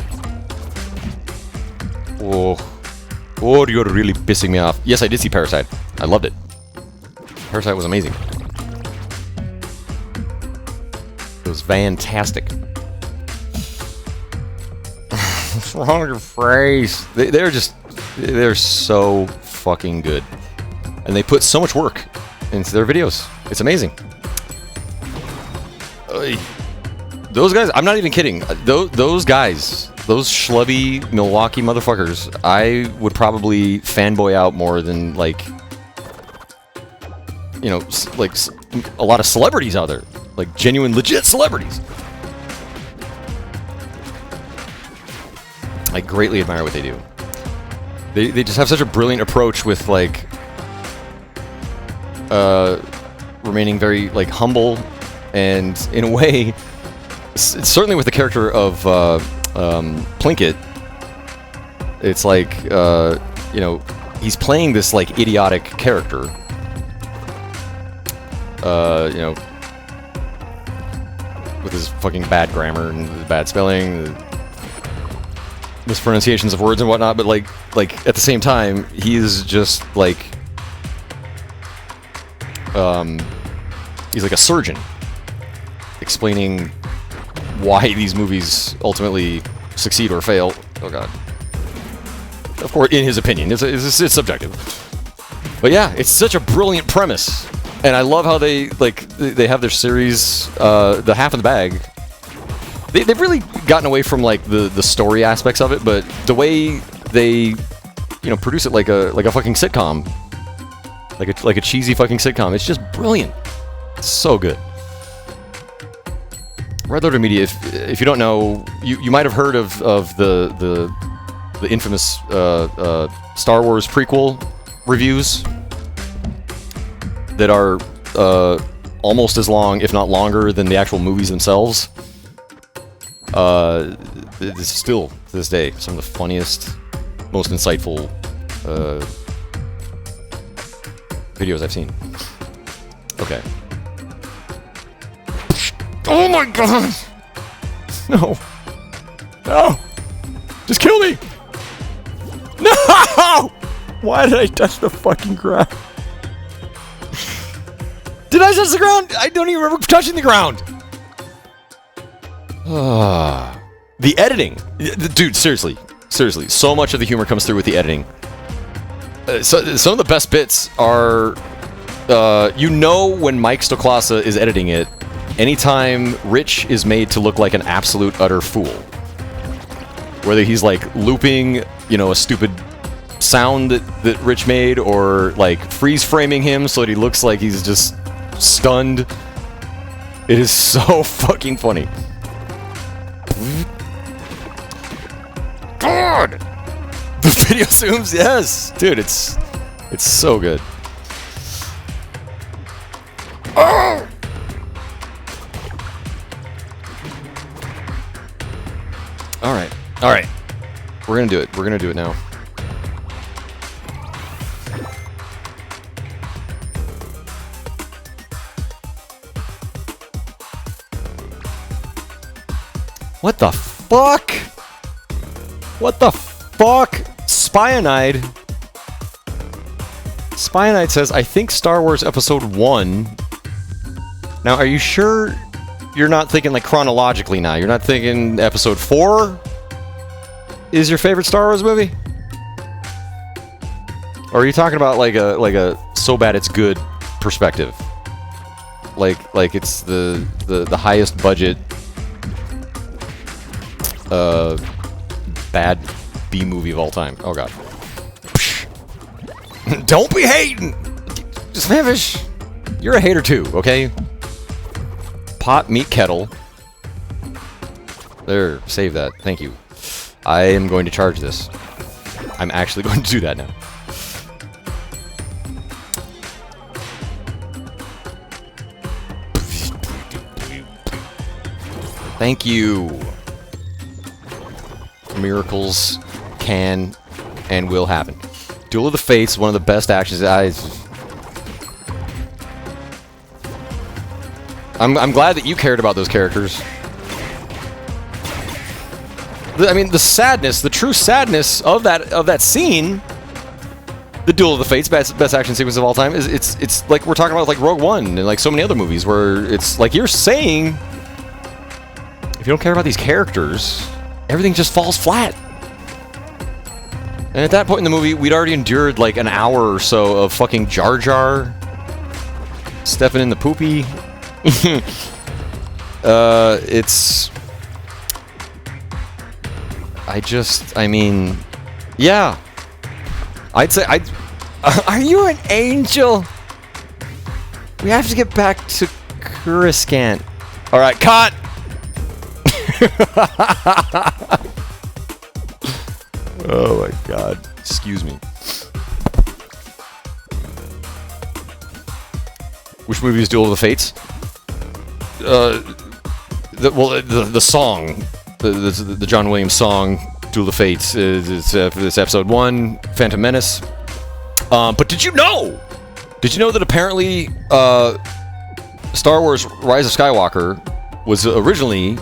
Oh, you're really pissing me off. Yes, I did see Parasite. I loved it. Parasite was amazing. It was fantastic. What's wrong with your phrase? They're so fucking good. And they put so much work into their videos. It's amazing. Those guys, I'm not even kidding. Those guys, those schlubby Milwaukee motherfuckers, I would probably fanboy out more than, like, you know, like a lot of celebrities out there. Like, genuine, legit celebrities. I greatly admire what they do. They just have such a brilliant approach with, like, remaining very, like, humble, and in a way, certainly with the character of Plinkett, it's like, you know, he's playing this, like, idiotic character. You know, with his fucking bad grammar and his bad spelling, mispronunciations of words and whatnot, but like at the same time, he is just like, he's like a surgeon explaining why these movies ultimately succeed or fail. Oh god. Of course, in his opinion, it's subjective. But yeah, it's such a brilliant premise. And I love how they have their series, the Half in the Bag. They've really gotten away from like the story aspects of it, but the way they, you know, produce it like a fucking sitcom, like a cheesy fucking sitcom. It's just brilliant. It's so good. Red Letter Media. If you don't know, you might have heard of the infamous Star Wars prequel reviews that are almost as long, if not longer, than the actual movies themselves. It's still, to this day, some of the funniest, most insightful videos I've seen. Okay. Oh my god! No! No! Just kill me! No! Why did I touch the fucking ground? Did I touch the ground? I don't even remember touching the ground. The editing. Dude, seriously. Seriously. So much of the humor comes through with the editing. So, some of the best bits are, you know, when Mike Stoklasa is editing it, anytime Rich is made to look like an absolute utter fool. Whether he's like looping, you know, a stupid sound that Rich made, or like freeze framing him so that he looks like he's just stunned. It is so fucking funny. God! The video zooms, yes! Dude, it's so good. Oh! Alright. Alright. We're gonna do it. We're gonna do it now. What the fuck? What the fuck? Spionide. Spionide says, I think Star Wars Episode 1. Now, are you sure you're not thinking like chronologically now? You're not thinking Episode 4 is your favorite Star Wars movie? Or are you talking about like a so bad it's good perspective. Like it's the highest budget bad B movie of all time. Oh god. Don't be hating! Smavish! You're a hater too, okay? Pot, meat, kettle. There, save that. Thank you. I am going to charge this. I'm actually going to do that now. Thank you. Miracles can and will happen. Duel of the Fates, one of the best actions. I'm glad that you cared about those characters. I mean, the sadness, the true sadness of that scene, the Duel of the Fates, best action sequence of all time, is it's like we're talking about like Rogue One and like so many other movies where it's like you're saying, if you don't care about these characters, everything just falls flat. And at that point in the movie, we'd already endured like an hour or so of fucking Jar Jar stepping in the poopy. It's... I mean... Yeah. I'd say... Are you an angel? We have to get back to Coruscant. Alright, cut! Oh my god. Excuse me. Which movie is Duel of the Fates? The song. The John Williams song, Duel of the Fates. It's episode 1, Phantom Menace. But did you know? Did you know that apparently Star Wars Rise of Skywalker was originally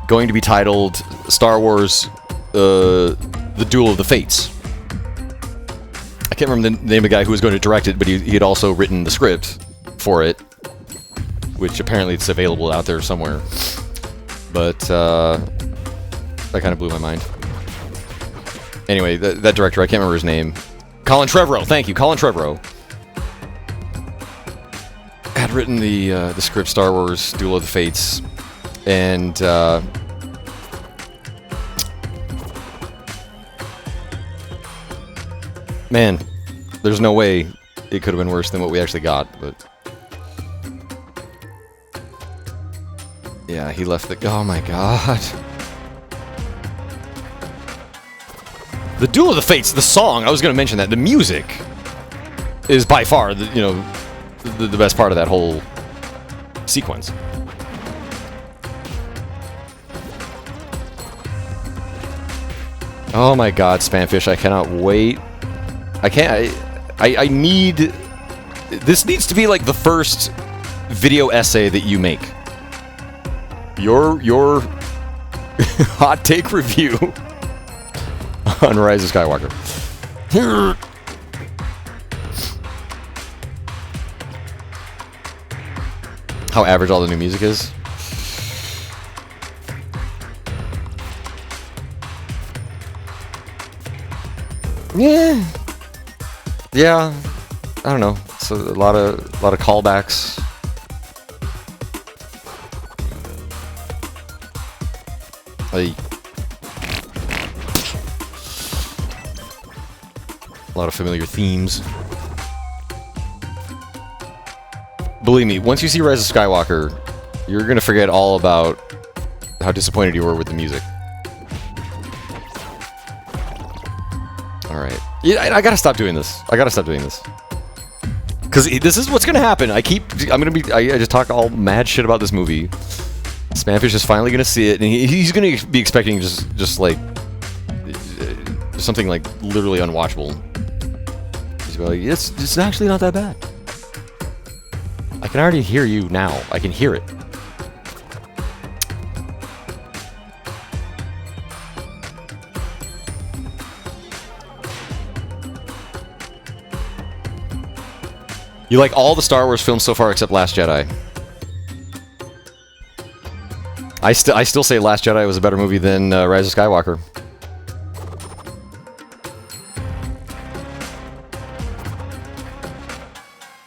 going to be titled Star Wars The Duel of the Fates. I can't remember the name of the guy who was going to direct it, but he had also written the script for it, which apparently it's available out there somewhere. But that kind of blew my mind. Anyway, that director, I can't remember his name. Colin Trevorrow, thank you, Colin Trevorrow. Had written the script Star Wars Duel of the Fates, and man, there's no way it could have been worse than what we actually got, but yeah, he left the... Oh my god. The Duel of the Fates, the song, I was going to mention that. The music is by far, the best part of that whole sequence. Oh my god, Spamfish, I cannot wait. I need... This needs to be like the first video essay that you make. Your hot take review on Rise of Skywalker. How average all the new music is. Yeah. Yeah. I don't know. It's a lot of callbacks. A lot of familiar themes. Believe me, once you see Rise of Skywalker, you're gonna forget all about how disappointed you were with the music. Alright. Yeah, I gotta stop doing this. I gotta stop doing this. Because this is what's gonna happen. I just talk all mad shit about this movie. Spamfish is finally gonna see it, and he's gonna be expecting just like something like literally unwatchable. He's gonna be like, it's actually not that bad. I can already hear you now. I can hear it. You like all the Star Wars films so far except Last Jedi. I still say Last Jedi was a better movie than Rise of Skywalker.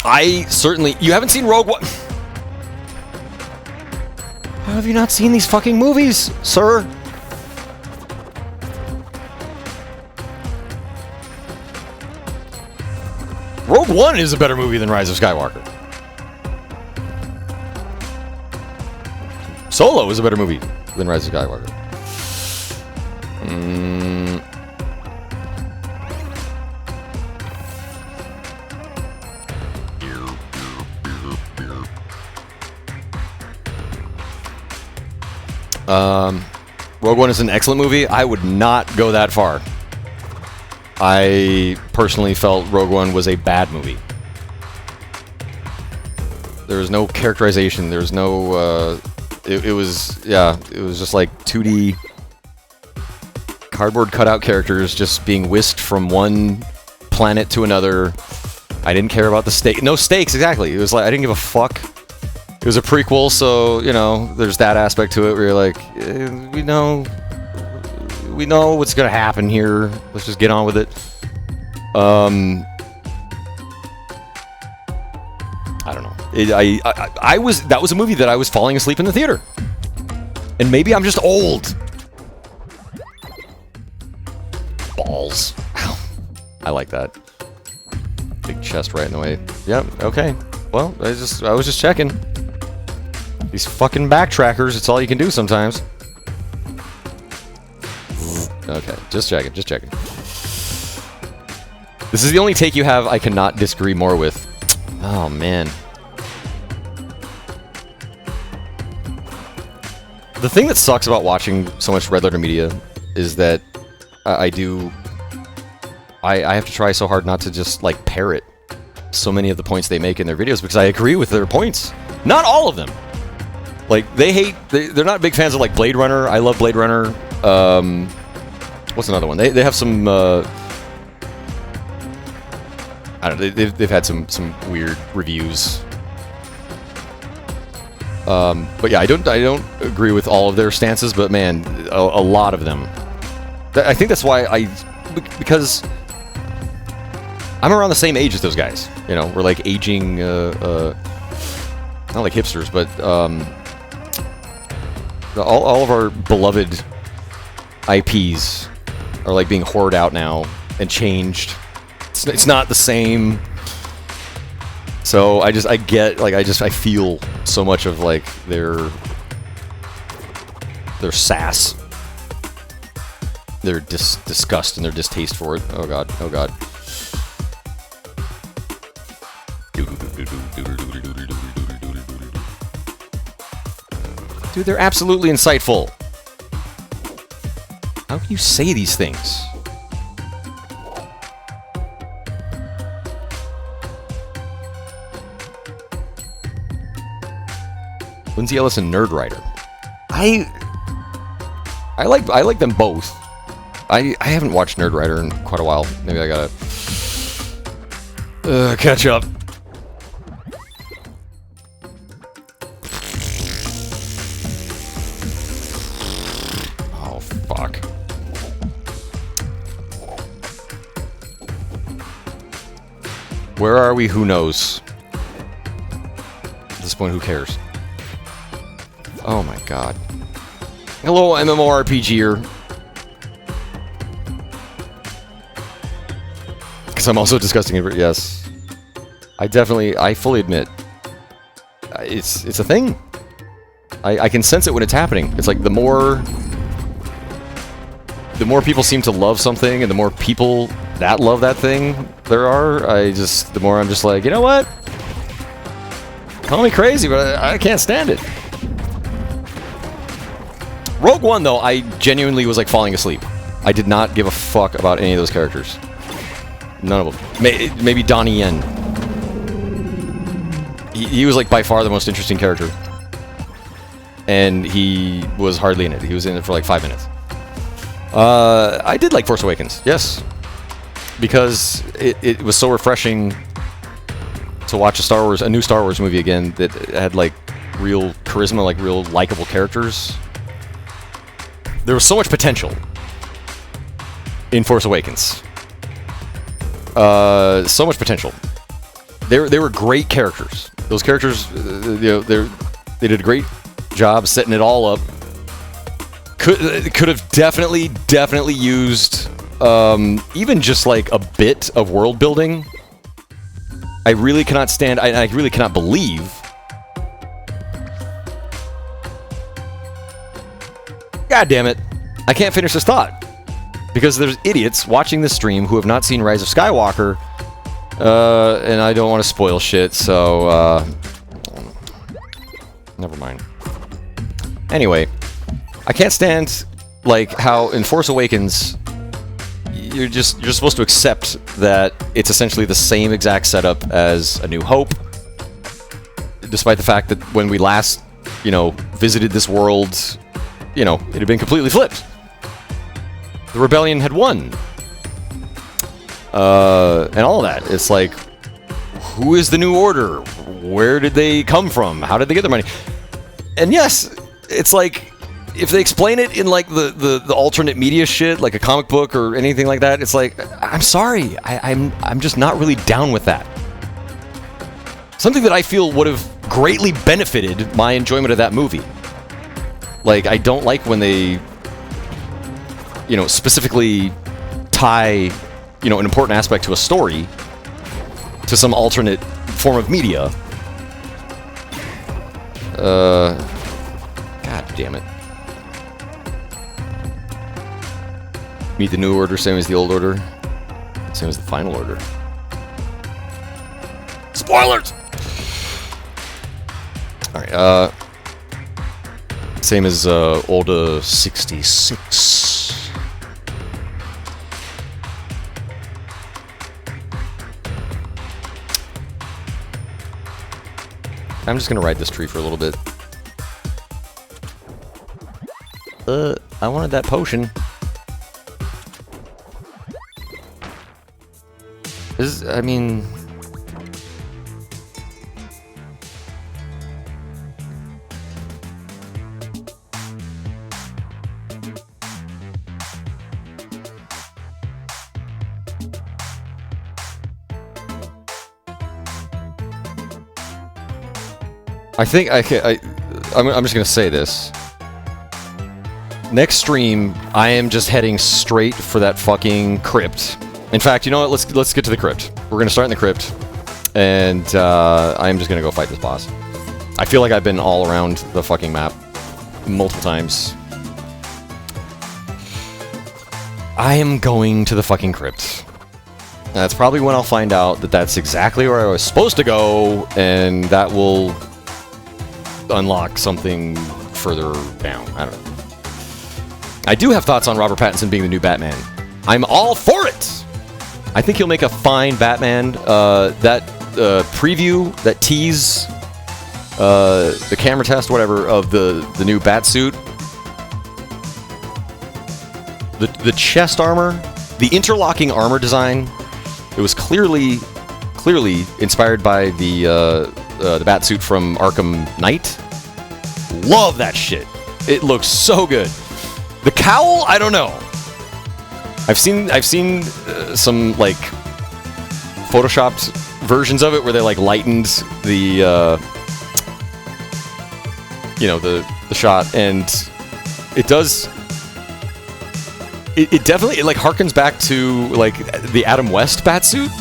I certainly... You haven't seen Rogue One? How have you not seen these fucking movies, sir? Rogue One is a better movie than Rise of Skywalker. Solo is a better movie than Rise of Skywalker. Rogue One is an excellent movie. I would not go that far. I personally felt Rogue One was a bad movie. There was no characterization. There was no... It was just like 2D cardboard cutout characters just being whisked from one planet to another. I didn't care about the stake. No stakes, exactly. It was like, I didn't give a fuck. It was a prequel, so, you know, there's that aspect to it where you're like, we know what's gonna happen here. Let's just get on with it. I don't know. That was a movie that I was falling asleep in the theater. And maybe I'm just old. Balls. I like that. Big chest right in the way. Yep, okay. Well, I was just checking. These fucking backtrackers, it's all you can do sometimes. Okay, just checking, just checking. This is the only take you have I cannot disagree more with. Oh, man. The thing that sucks about watching so much Red Letter Media is that I have to try so hard not to just, like, parrot so many of the points they make in their videos because I agree with their points. Not all of them. Like, they're not big fans of, like, Blade Runner. I love Blade Runner. What's another one? They have some, I don't know, they've had some weird reviews. But yeah, I don't agree with all of their stances, but man, a lot of them. I think that's why because I'm around the same age as those guys. You know, we're like aging, not like hipsters, but all of our beloved IPs are like being hoarded out now and changed. It's not the same. So I feel so much of like their sass, their disgust and their distaste for it. Oh god, oh god. Dude, they're absolutely insightful. How can you say these things? Lindsay Ellis and Nerd Writer. I like them both. I haven't watched Nerd Writer in quite a while. Maybe I gotta catch up. Oh fuck. Where are we? Who knows? At this point, who cares? Oh my god. A little MMORPG-er. Because I'm also disgusting. Yes. I fully admit. It's a thing. I can sense it when it's happening. It's like the more people seem to love something and the more people that love that thing there are, the more I'm just like, you know what? Call me crazy, but I can't stand it. Rogue One, though, I genuinely was like falling asleep. I did not give a fuck about any of those characters. None of them. Maybe Donnie Yen. He was like by far the most interesting character. And he was hardly in it. He was in it for like 5 minutes. I did like Force Awakens, yes. Because it was so refreshing to watch a new Star Wars movie again that had like real charisma, like real likable characters. There was so much potential in Force Awakens. So much potential. They were great characters. Those characters, they did a great job setting it all up. Could have definitely used even just like a bit of world building. I really cannot stand. I really cannot believe. God damn it! I can't finish this thought because there's idiots watching this stream who have not seen Rise of Skywalker, and I don't want to spoil shit. So never mind. Anyway, I can't stand like how in Force Awakens you're supposed to accept that it's essentially the same exact setup as A New Hope, despite the fact that when we last, visited this world, it had been completely flipped. The rebellion had won, and all of that. It's like, who is the New Order? Where did they come from? How did they get their money? And yes, it's like, if they explain it in like the alternate media shit, like a comic book or anything like that, it's like, I'm sorry, I'm just not really down with that. Something that I feel would have greatly benefited my enjoyment of that movie. Like, I don't like when they, specifically tie, an important aspect to a story to some alternate form of media. God damn it. Meet the New Order, same as the Old Order. Same as the Final Order. Spoilers! Alright, same as, Order 66. I'm just gonna ride this tree for a little bit. I wanted that potion. I mean... I think I'm just gonna say this. Next stream, I am just heading straight for that fucking crypt. In fact, you know what? Let's get to the crypt. We're gonna start in the crypt, and I'm just gonna go fight this boss. I feel like I've been all around the fucking map multiple times. I am going to the fucking crypt. That's probably when I'll find out that that's exactly where I was supposed to go, and that will unlock something further down. I don't know. I do have thoughts on Robert Pattinson being the new Batman. I'm all for it! I think he'll make a fine Batman. That preview, that tease, the camera test, whatever, of the new Batsuit. The chest armor, the interlocking armor design, it was clearly inspired by the Batsuit from Arkham Knight. Love that shit. It looks so good. The cowl, I don't know. I've seen some like photoshopped versions of it where they like lightened the the shot, and it does. It definitely like harkens back to like the Adam West Batsuit.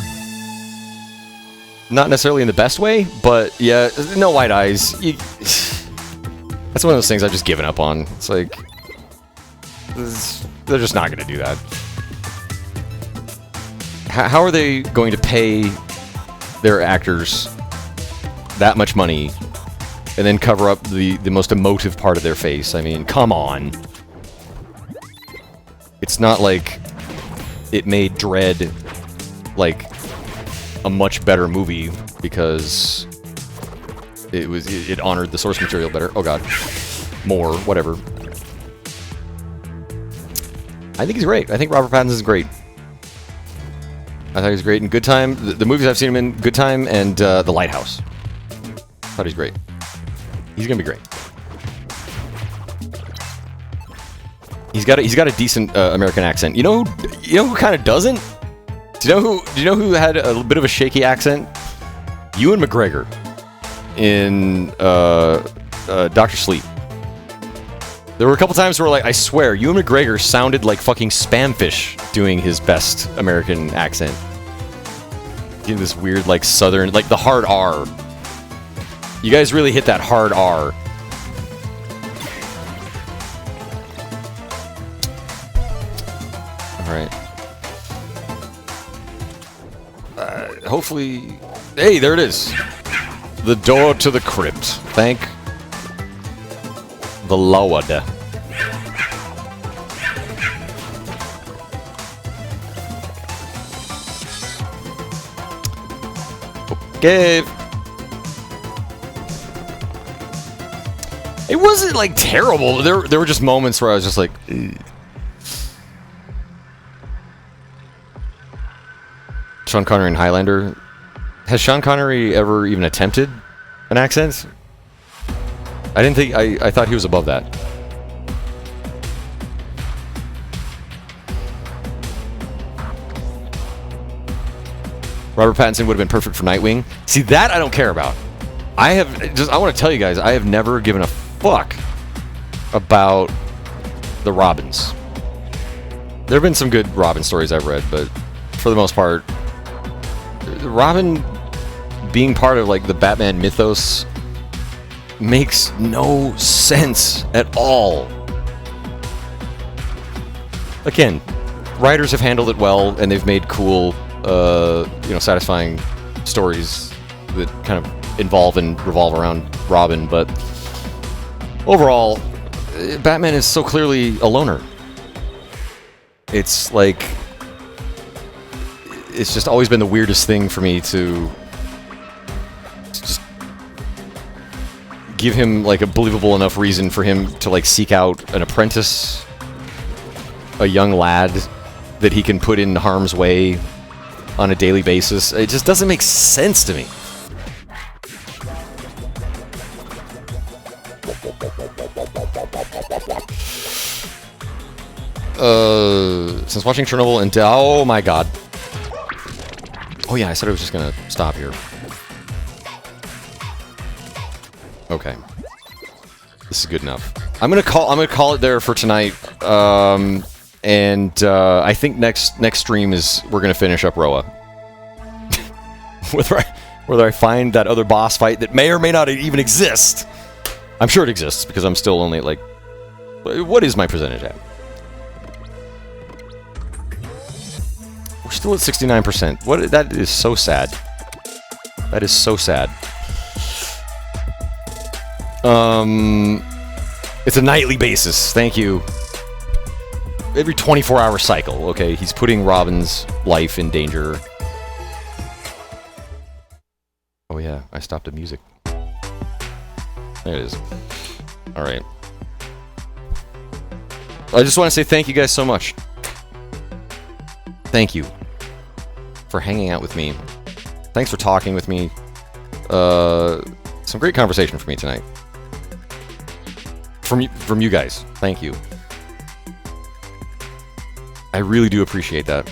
Not necessarily in the best way, but yeah, no white eyes. That's one of those things I've just given up on. It's like they're just not going to do that. How are they going to pay their actors that much money and then cover up the most emotive part of their face? I mean, come on. It's not like it made Dredd like a much better movie because it honored the source material better. Oh god. More, whatever. I think he's great. I think Robert Pattinson is great. I thought he was great in Good Time. The movies I've seen him in, Good Time and The Lighthouse. I thought he's great. He's gonna be great. He's got a decent American accent. You know who kind of doesn't? Do you know who had a bit of a shaky accent? Ewan McGregor in Dr. Sleep. There were a couple times where, like, I swear, Ewan McGregor sounded like fucking Spamfish doing his best American accent. Getting this weird, like, southern, like, the hard R. You guys really hit that hard R. Alright. Hopefully... Hey, there it is! The door to the crypt. Thank the Lord. Okay. It wasn't, like, terrible. There were just moments where I was just like... Ugh. Sean Connery in Highlander. Has Sean Connery ever even attempted an accent? I didn't think... I thought he was above that. Robert Pattinson would have been perfect for Nightwing. See, that I don't care about. I want to tell you guys, I have never given a fuck about the Robins. There have been some good Robin stories I've read, but for the most part, Robin being part of, like, the Batman mythos makes no sense at all. Again, writers have handled it well, and they've made cool, satisfying stories that kind of involve and revolve around Robin, but overall, Batman is so clearly a loner. It's like... It's just always been the weirdest thing for me to just give him, like, a believable enough reason for him to, like, seek out an apprentice, a young lad that he can put in harm's way on a daily basis. It just doesn't make sense to me. Since watching Chernobyl and... Oh my god. Oh yeah, I said I was just gonna stop here. Okay. This is good enough. I'm gonna call it there for tonight. I think next stream is we're gonna finish up Roah. whether I find that other boss fight that may or may not even exist. I'm sure it exists because I'm still only at, like, what is my percentage at? We're still at 69%. What? That is so sad. That is so sad. It's a nightly basis. Thank you. Every 24-hour cycle. Okay, he's putting Robin's life in danger. Oh yeah, I stopped the music. There it is. All right. I just want to say thank you guys so much. Thank you for hanging out with me. Thanks for talking with me. Some great conversation for me tonight. From you guys. Thank you. I really do appreciate that.